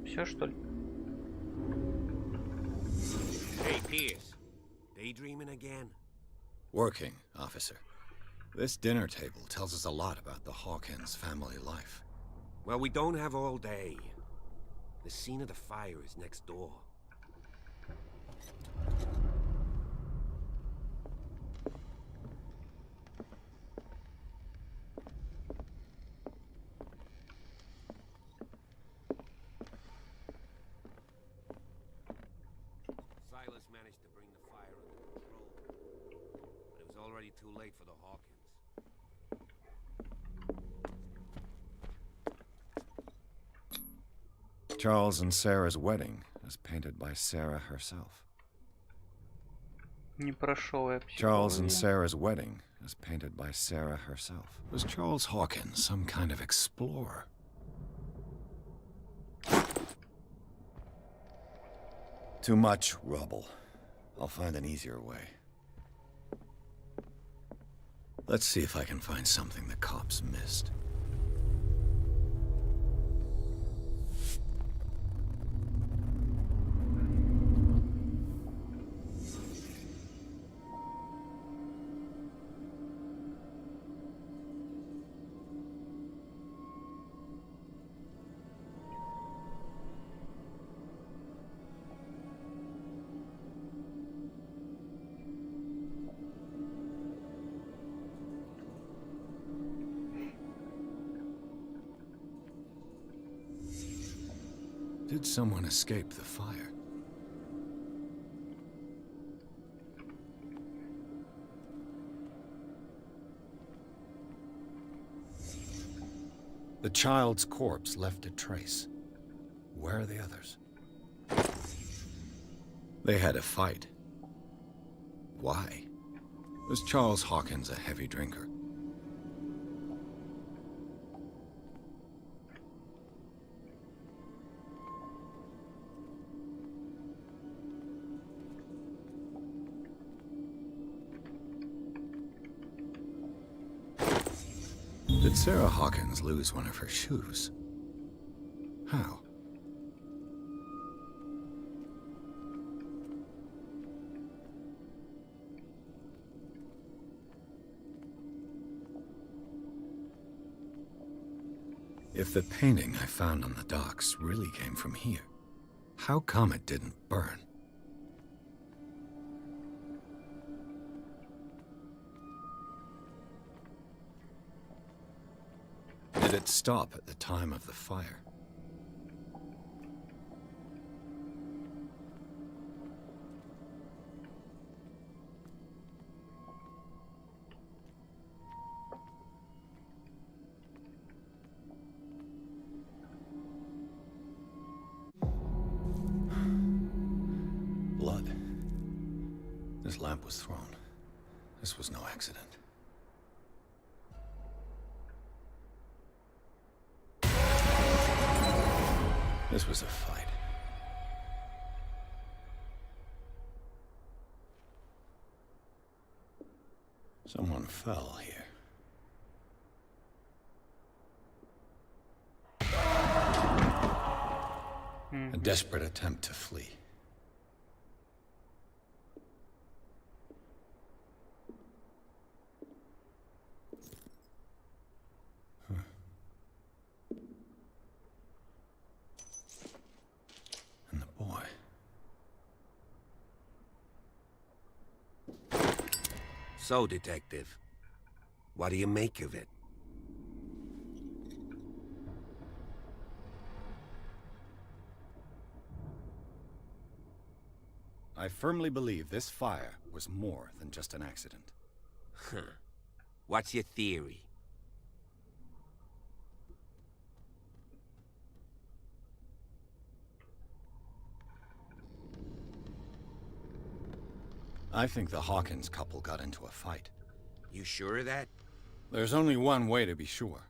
Все, что ли? Hey, Pierce. Daydreaming again? Working, officer. This dinner table tells us a lot about the Hawkins family life. Well, we don't have all day. The scene of the fire is next door. Silas managed to bring the fire under control, but it was already too late for the Hawkins. Charles and Sarah's wedding, as painted by Sarah herself. Не прошел я Charles and Sarah's wedding, as painted by Sarah herself. Was Charles Hawkins some kind of explorer? Too much rubble. I'll find an easier way. Let's see if I can find something the cops missed. Did someone escape the fire? The child's corpse left a trace. Where are the others? They had a fight. Why? Was Charles Hawkins a heavy drinker? Did Sarah Hawkins lose one of her shoes? How? If the painting I found on the docks really came from here, how come it didn't burn? Did it stop at the time of the fire? Blood. This lamp was thrown. This was no accident. This was a fight. Someone fell here. A desperate attempt to flee. And the boy. So, Detective, what do you make of it? I firmly believe this fire was more than just an accident. Huh. What's your theory? I think the Hawkins couple got into a fight. You sure of that? There's only one way to be sure.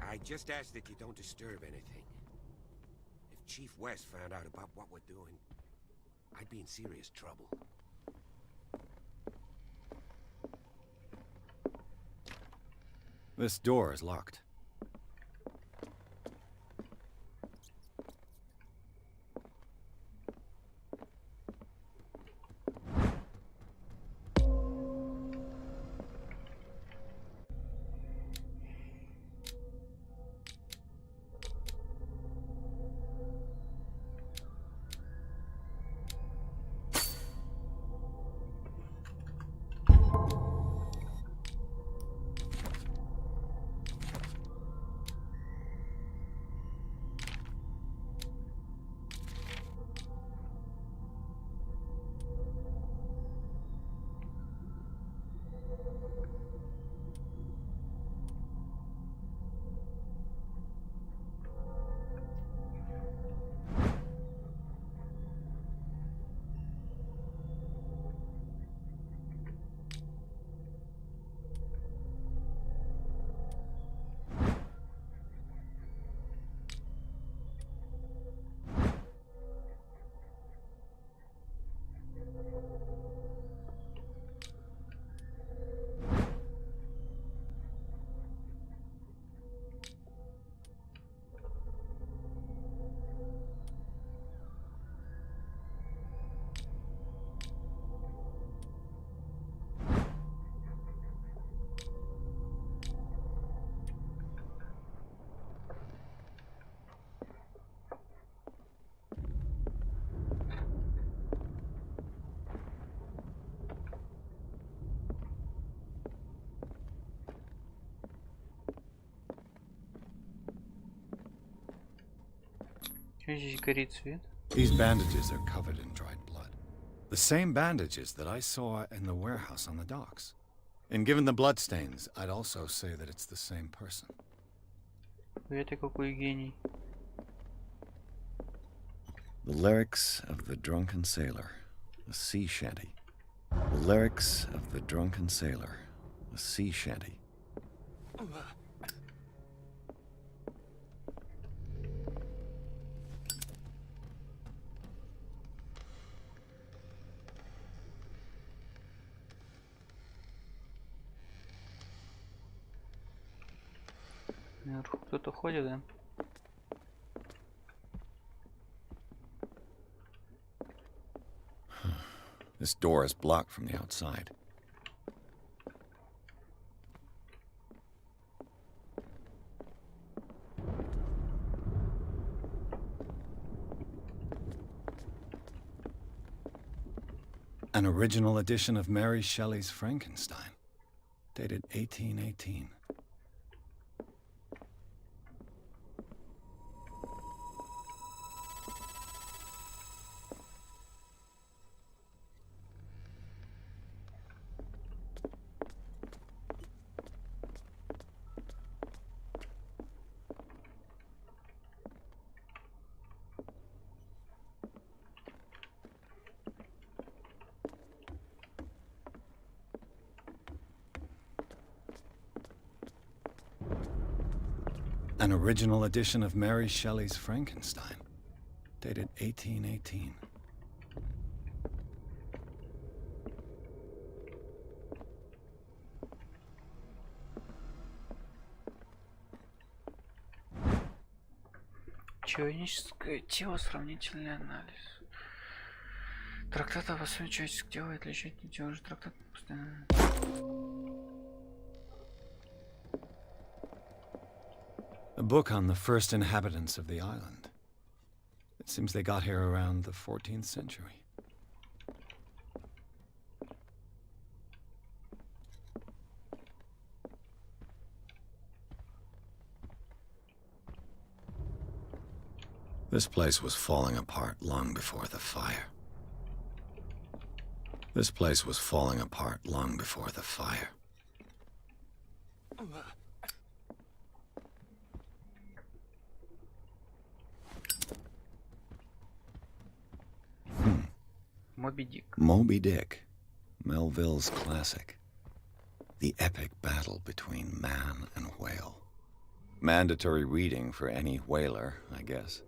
I just ask that you don't disturb anything. If Chief West found out about what we're doing, I'd be in serious trouble. This door is locked. Чё здесь горит свет? These bandages are covered in dried blood. The same bandages that I saw in the warehouse on the docks. And given the bloodstains, I'd also say that it's the same person. Это какой гений. The lyrics of the drunken sailor, a sea shanty. The lyrics of the drunken sailor, a sea shanty. Наверху кто-то ходит, да? This door is blocked from the outside. An original edition of Mary Shelley's Frankenstein, dated 1818. An original edition of Mary Shelley's Frankenstein, dated 1818. Человеческое тело, сравнительный анализ. Трактат об основе человеческого тела отличать не те же трактат постоянно. A book on the first inhabitants of the island. It seems they got here around the 14th century. This place was falling apart long before the fire. This place was falling apart long before the fire. Моби Дик. Moby Dick, Melville's classic. The epic battle between man and whale. Mandatory reading for any whaler, I guess.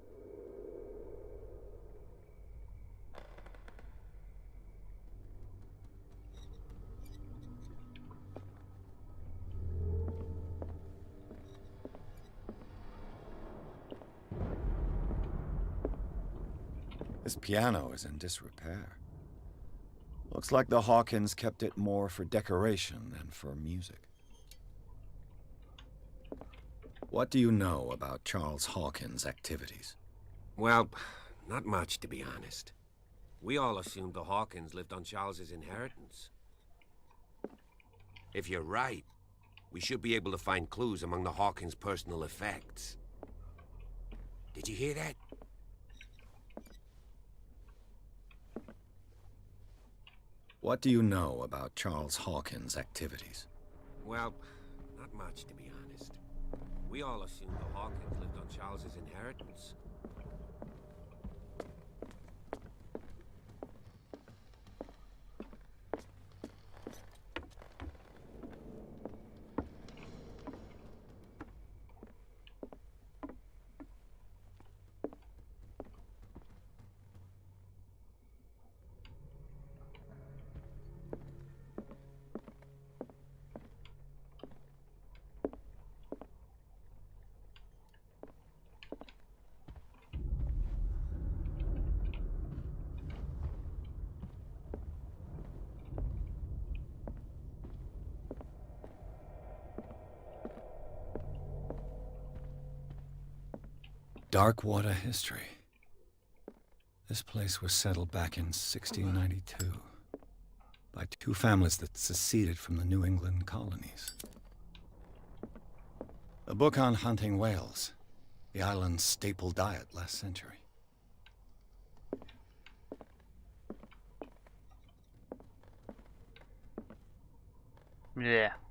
This piano is in disrepair. Looks like the Hawkins kept it more for decoration than for music. What do you know about Charles Hawkins' activities? Well, not much, to be honest. We all assumed the Hawkins lived on Charles's inheritance. If you're right, we should be able to find clues among the Hawkins' personal effects. Did you hear that? What do you know about Charles Hawkins' activities? Well, not much, to be honest. We all assumed the Hawkins lived on Charles's inheritance. Darkwater history. This place was settled back in 1692 by two families that seceded from the New England colonies. A book on hunting whales, the island's staple diet last century.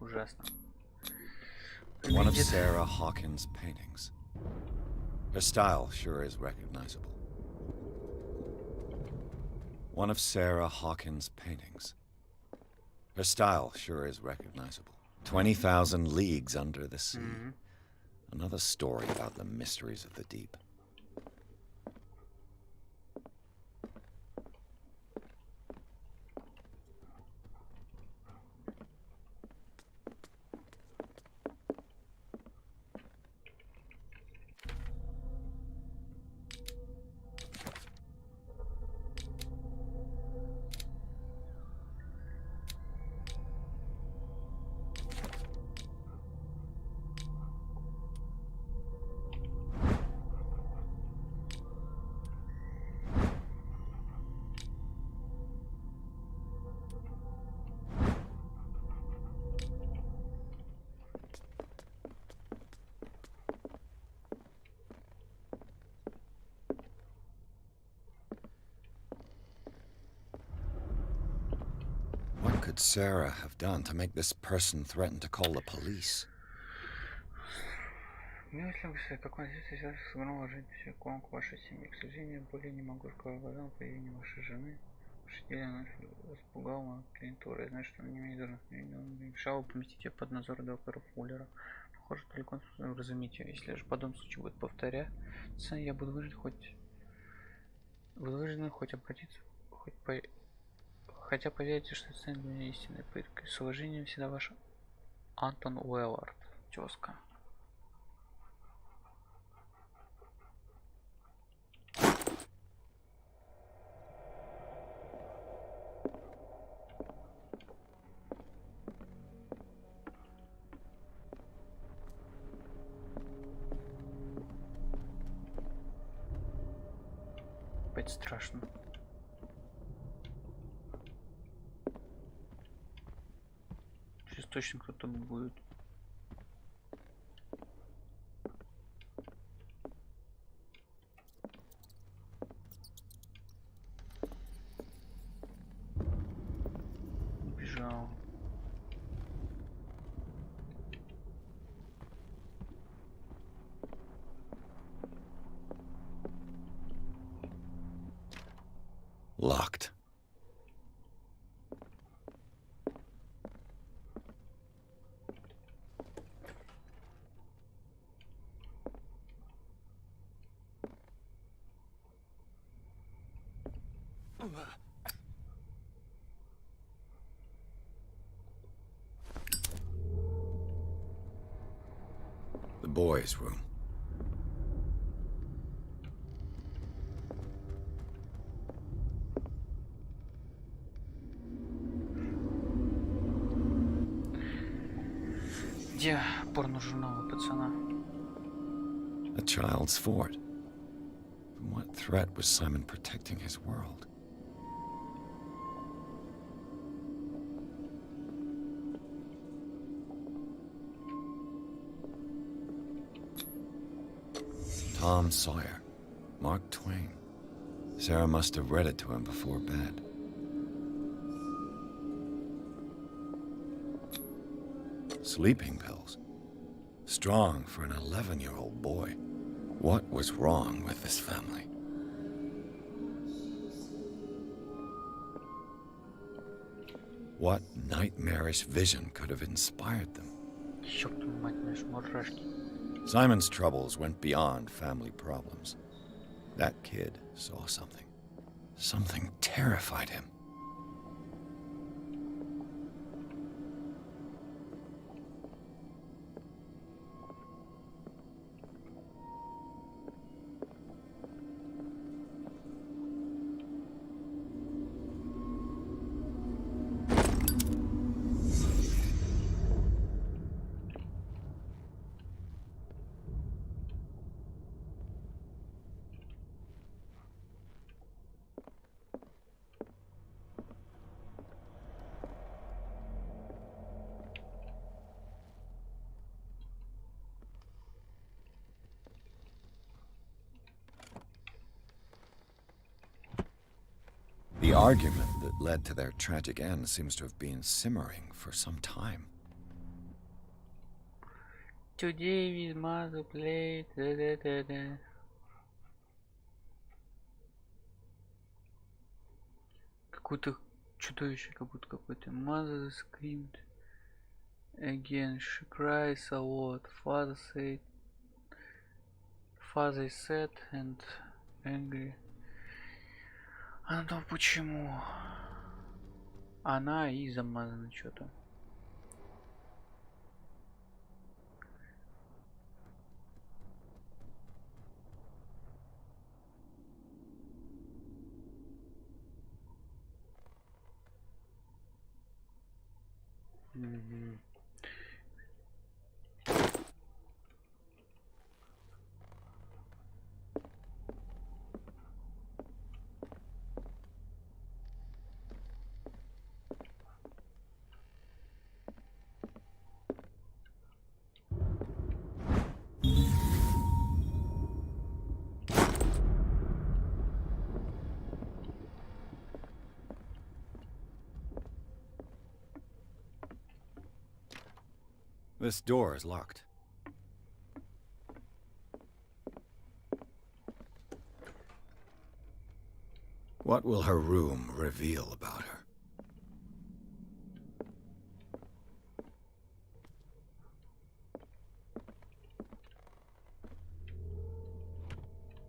Ужасно. One of Sarah Hawkins' paintings. Her style sure is recognizable. One of Sarah Hawkins' paintings. Her style sure is recognizable. 20,000 Leagues Under the Sea. Another story about the mysteries of the deep. What could Sarah have done to make this person threaten to call the police? Какой здесь сыграла жить иконку вашей семьи. К сожалению, более не могу рассказать глазам появление вашей жены. Ваша дело испугал мою клиентуру. Я знаю, что она не имеет дурных намерений, но не мешало поместить ее под надзор доктора Фуллера. Похоже, только он сможет вразумить ее. Если же в подобном случае будет повторяться, я буду вынужден хоть обратиться, хотя поверьте, что это станет для меня истинной пыткой. С уважением всегда ваш Антон Уэллард. Тезка. Опять страшно. Сейчас точно кто-то будет. Убежал. Locked. The boys' room. Где порно-журналы пацана? A child's fort. From what threat was Simon protecting his world? Tom Sawyer. Mark Twain. Sarah must have read it to him before bed. Sleeping pills. Strong for an 11-year-old boy. What was wrong with this family? What nightmarish vision could have inspired them? Simon's troubles went beyond family problems. That kid saw something. Something terrified him. The argument that led to their tragic end seems to have been simmering for some time. Today we must play. Да-да-да-да. Какое-то чудовище, как будто какой-то. Mother screamed again. She cries a lot. Father is sad and angry. А ну почему? Она и замазана что-то. This door is locked. What will her room reveal about her?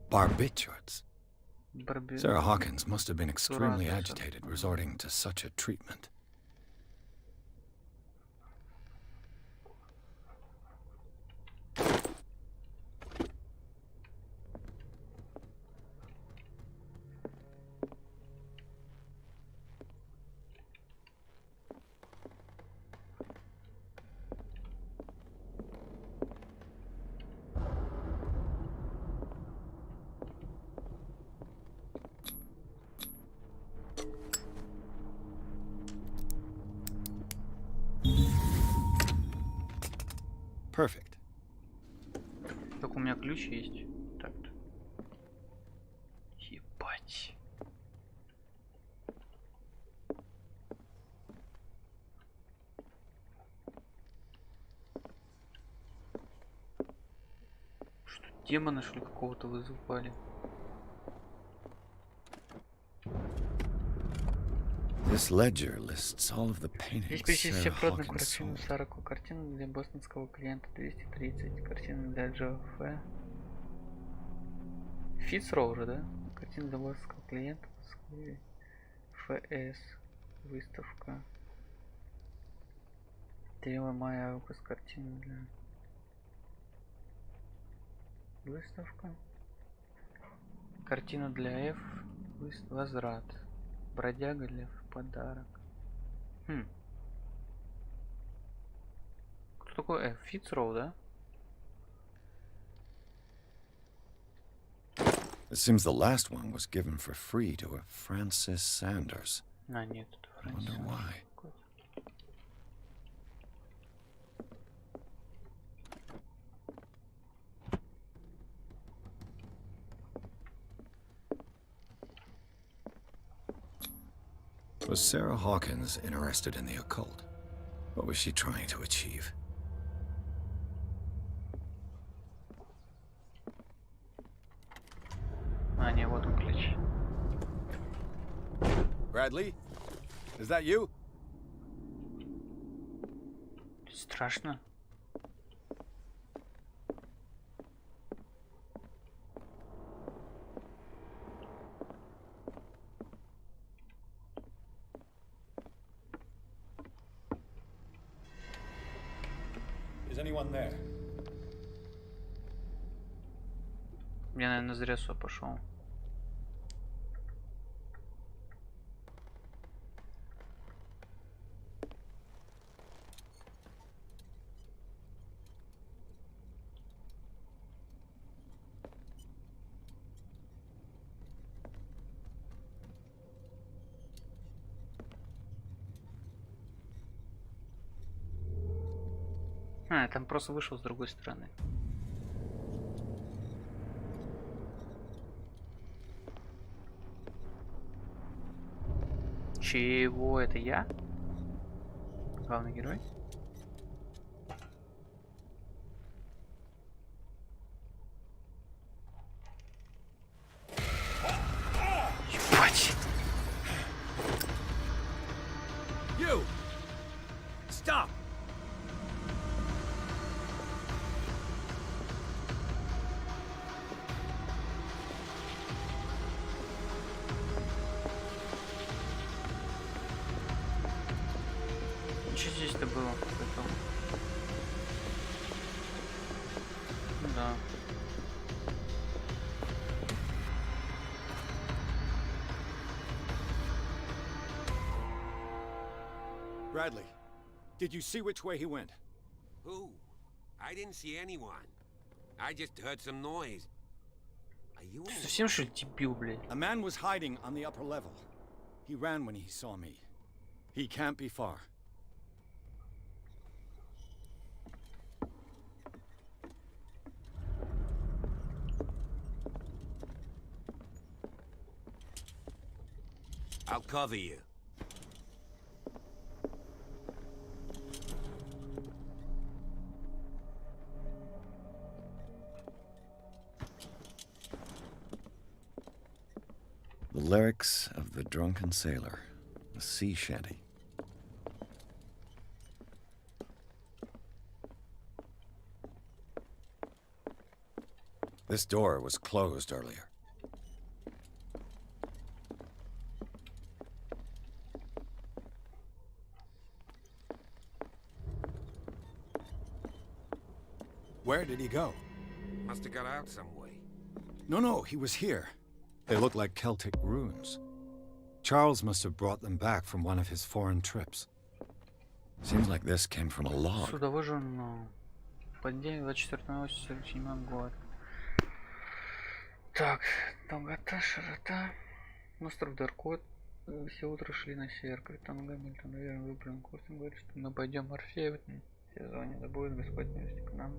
Barbiturates. Sarah Hawkins must have been extremely agitated, resorting to such a treatment. Perfect. Так у меня ключ есть. Так-то. Ебать. Что, демона, что ли, какого-то вызывали? This ledger lists all of the Здесь paintings почти все Sarah проданные Hawkins картины sold. 40, картины для бостонского клиента 230, картины для Джо Ф. Фицро уже, да? Картина для бостонского клиента в Москве. ФС. Выставка. 3 мая, август, картина для... Выставка. Картина для F. Возврат. Бродяга для F. Подарок. Кто такой F? Фицроу, да? It seems the last one was given for free to a Francis Sanders. А, нет, это I wonder why. Was Sarah Hawkins interested in the occult? What was she trying to achieve? А, не, вот он ключ. Bradley? Is that you? Страшно. Is anyone there? Я, наверное, зря сюда пошел. А, я там просто вышел с другой стороны. Чего? Это я? Главный герой? что здесь-то было? Потом. Ну да. Bradley, did you see which way he went? Who? I didn't see anyone. I just heard some noise. Are you Ты совсем что ли дебил, блядь? A man was hiding on the upper level. He ran when he saw me. He can't be far. I'll cover you. The lyrics of the drunken sailor, a sea shanty. This door was closed earlier. Where did he go? Must have got out some way. No, he was here. They look like Celtic runes. Charles must have brought them back from one of his foreign trips. Seems like this came from a log. Судовой журнал. Понедельник, 24/8/47 год. Так, долгота, широта. Остров Даркот. Все утро шли на север. Капитан Гамильтон, наверное, выбрал курс. Он говорит, что мы пойдем в Орфею в этом сезоне. Да будет Господь милости к нам.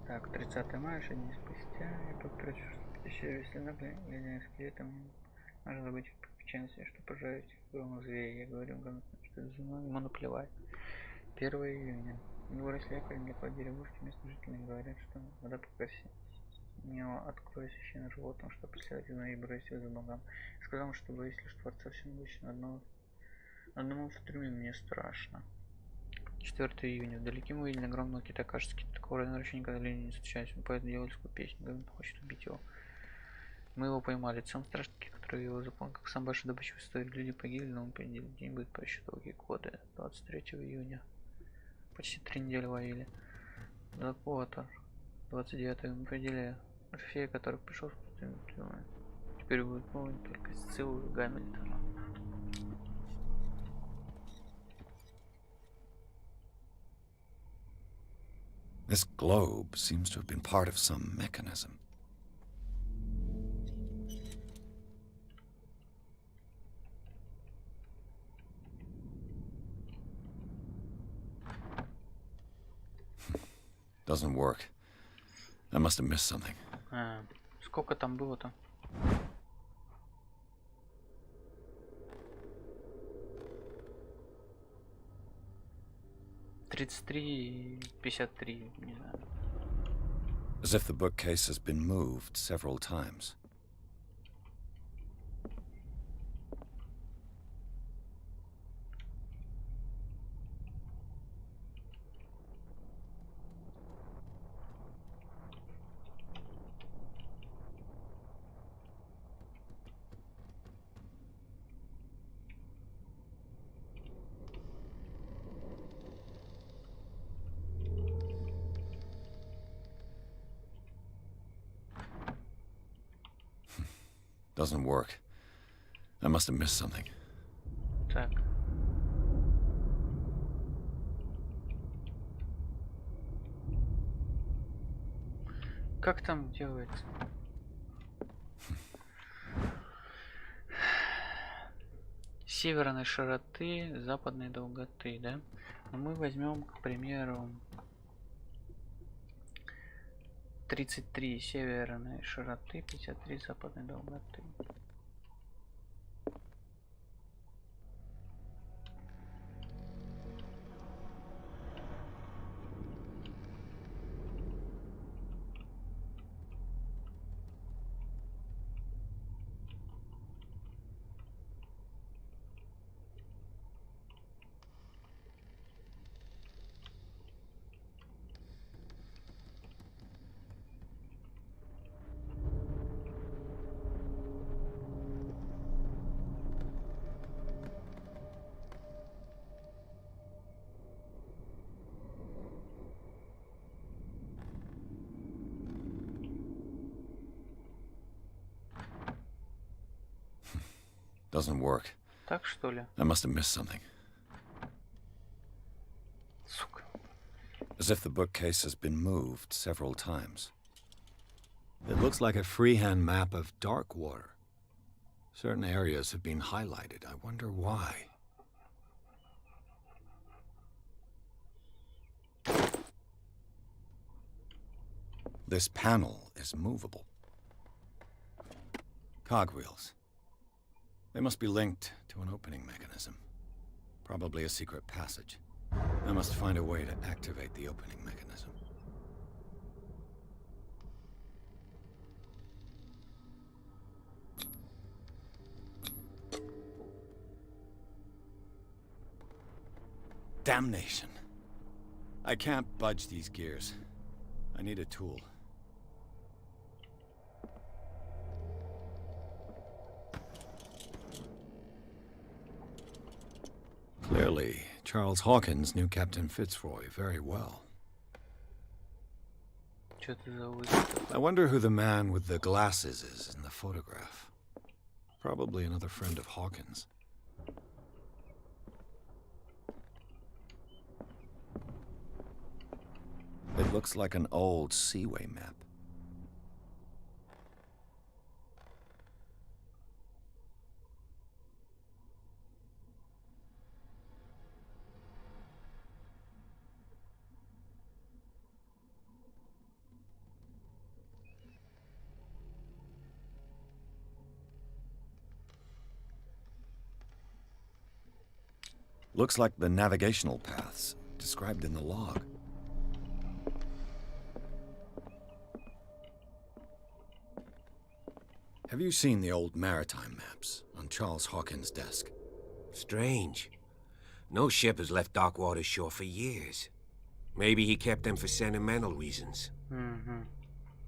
Так, 30 мая, 6 дней спустя. Я потрачу, что пещере, если глядя скелетом, можно забыть печенстве, что пожарить кровного зверя. Я говорю, что это зима, ему наплевать. 1 июня. Выросли якорь для по деревушке. Местные жители говорят, что вода покрасит. Не открою священным животным, что преследовать и бросить за богам. Сказал, чтобы если что Творца всемогущего одному в трюме мне страшно. 4 июня. Вдалеке мы увидели огромного кита, кажется, кит такого размера еще никогда не встречались. Он поет дьявольскую песню, говорит, хочет убить его. Мы его поймали. Это самый страшный кит, который его запомнил, как сам большой добыча в истории. Люди погибли, но он победил. День будет по еще долгие годы. 23 июня. Почти 3 недели ловили. Заквотер. 29 мы победили Орфея, который пришел с тюрьмой. Теперь будет полный только с Циллу и Гамильтона. This globe seems to have been part of some mechanism. Doesn't work. I must have missed something. Сколько там было-то? $33, 53, не знаю. As if the bookcase has been moved several times. Doesn't work. I must have missed something. Так. Как там делается? Северной широты, западной долготы, да? Но мы возьмем, к примеру, 33 северной широты, 53 западной долготы. Doesn't work. Так что ли? I must have missed something. Сука. As if the bookcase has been moved several times. It looks like a freehand map of Darkwater. Certain areas have been highlighted. I wonder why. This panel is movable. Cogwheels. They must be linked to an opening mechanism. Probably a secret passage. I must find a way to activate the opening mechanism. Damnation. I can't budge these gears. I need a tool. Clearly, Charles Hawkins knew Captain Fitzroy very well. I wonder who the man with the glasses is in the photograph. Probably another friend of Hawkins. It looks like an old Seaway map. Looks like the navigational paths described in the log. Have you seen the old maritime maps on Charles Hawkins' desk? Strange. No ship has left Darkwater shore for years. Maybe he kept them for sentimental reasons.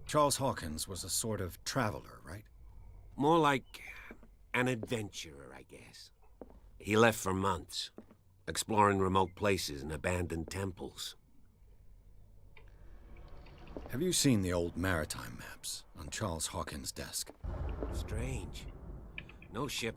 Charles Hawkins was a sort of traveler, right? More like an adventurer, I guess. He left for months, exploring remote places and abandoned temples. Have you seen the old maritime maps on Charles Hawkins' desk? Strange. No ship...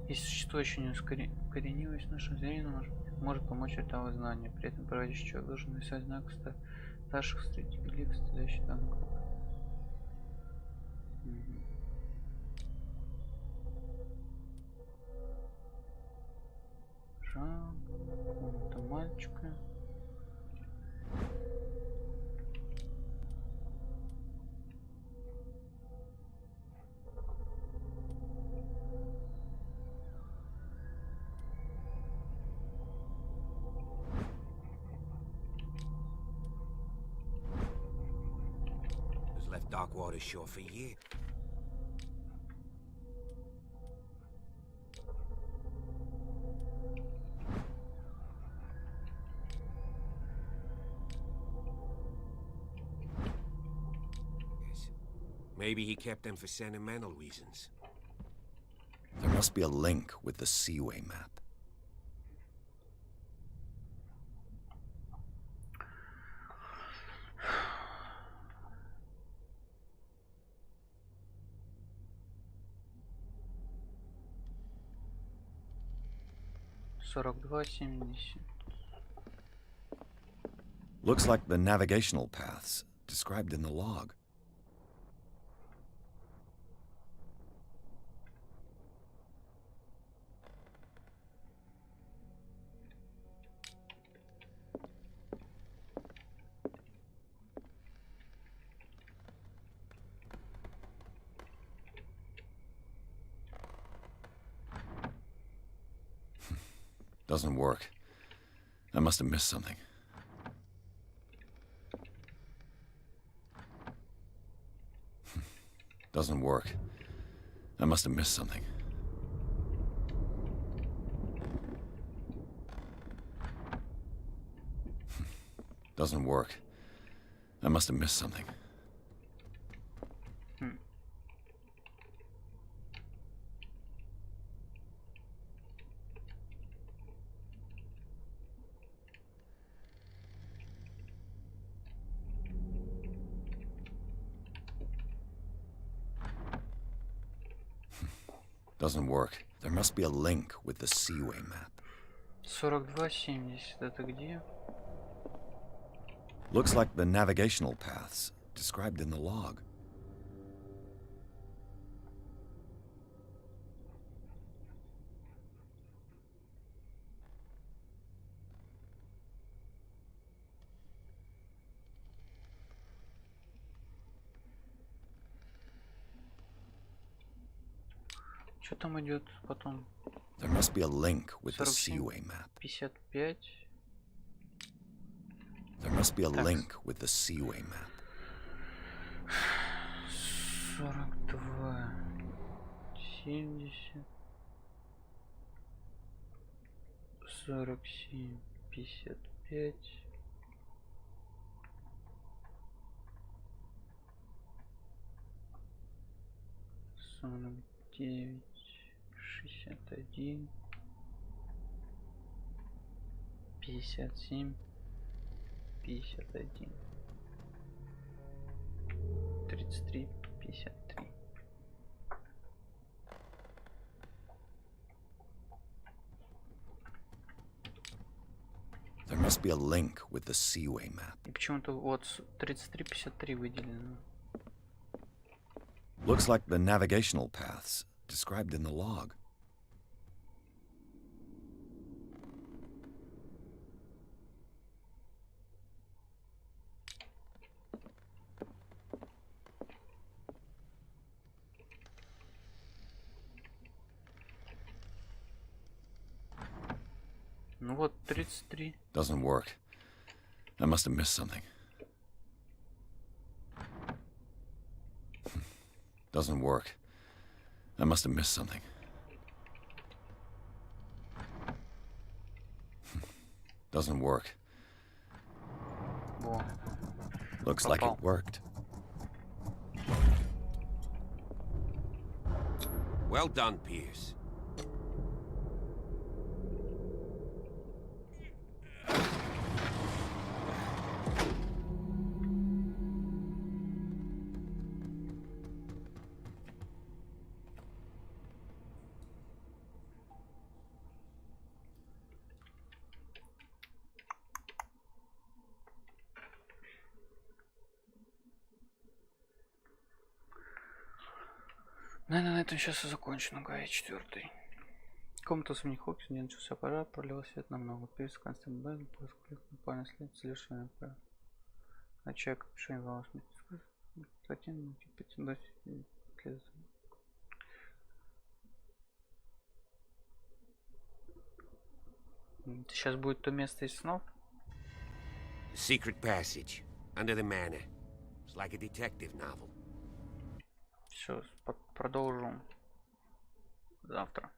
Если существо еще не укоренилось в нашем зрении, может помочь это знание. При этом проводящий человек должен написать знак старших среди глик, стоящий там. Жан, комната мальчика. Darkwater shore for years. Maybe he kept them for sentimental reasons. There must be a link with the Seaway map. Looks like the navigational paths described in the log. Doesn't work. I must have missed something. Doesn't work. I must have missed something. Doesn't work. I must have missed something. Doesn't work. There must be a link with the Seaway map. 42.70. Это где? Looks like the navigational paths described in the log. Что там идет потом? There must be a link with the 47, Seaway map. 55. There must be a link with the Seaway map. 42. 70. 47. 55. 49. 61. 57. 51. 33. 53. There must be a link with the Seaway map. И почему-то вот 33-53 выделено. Looks like the navigational paths described in the log. Ну вот 33. Doesn't work. I must have missed something. Doesn't work. I must have missed something. Doesn't work. Во. Looks like it worked. Well done, Pierce. Наверное, на этом сейчас и закончу, гайд 4. Комната с Хокс, где начался пожар, пролил свет на много. Перец, константин Бен, поиск напали след, совершенно правильно. А человек, что не волос, затем, типа, сейчас будет то место из снов. The secret passage under the manor. It's like a detective novel. Все, продолжим завтра.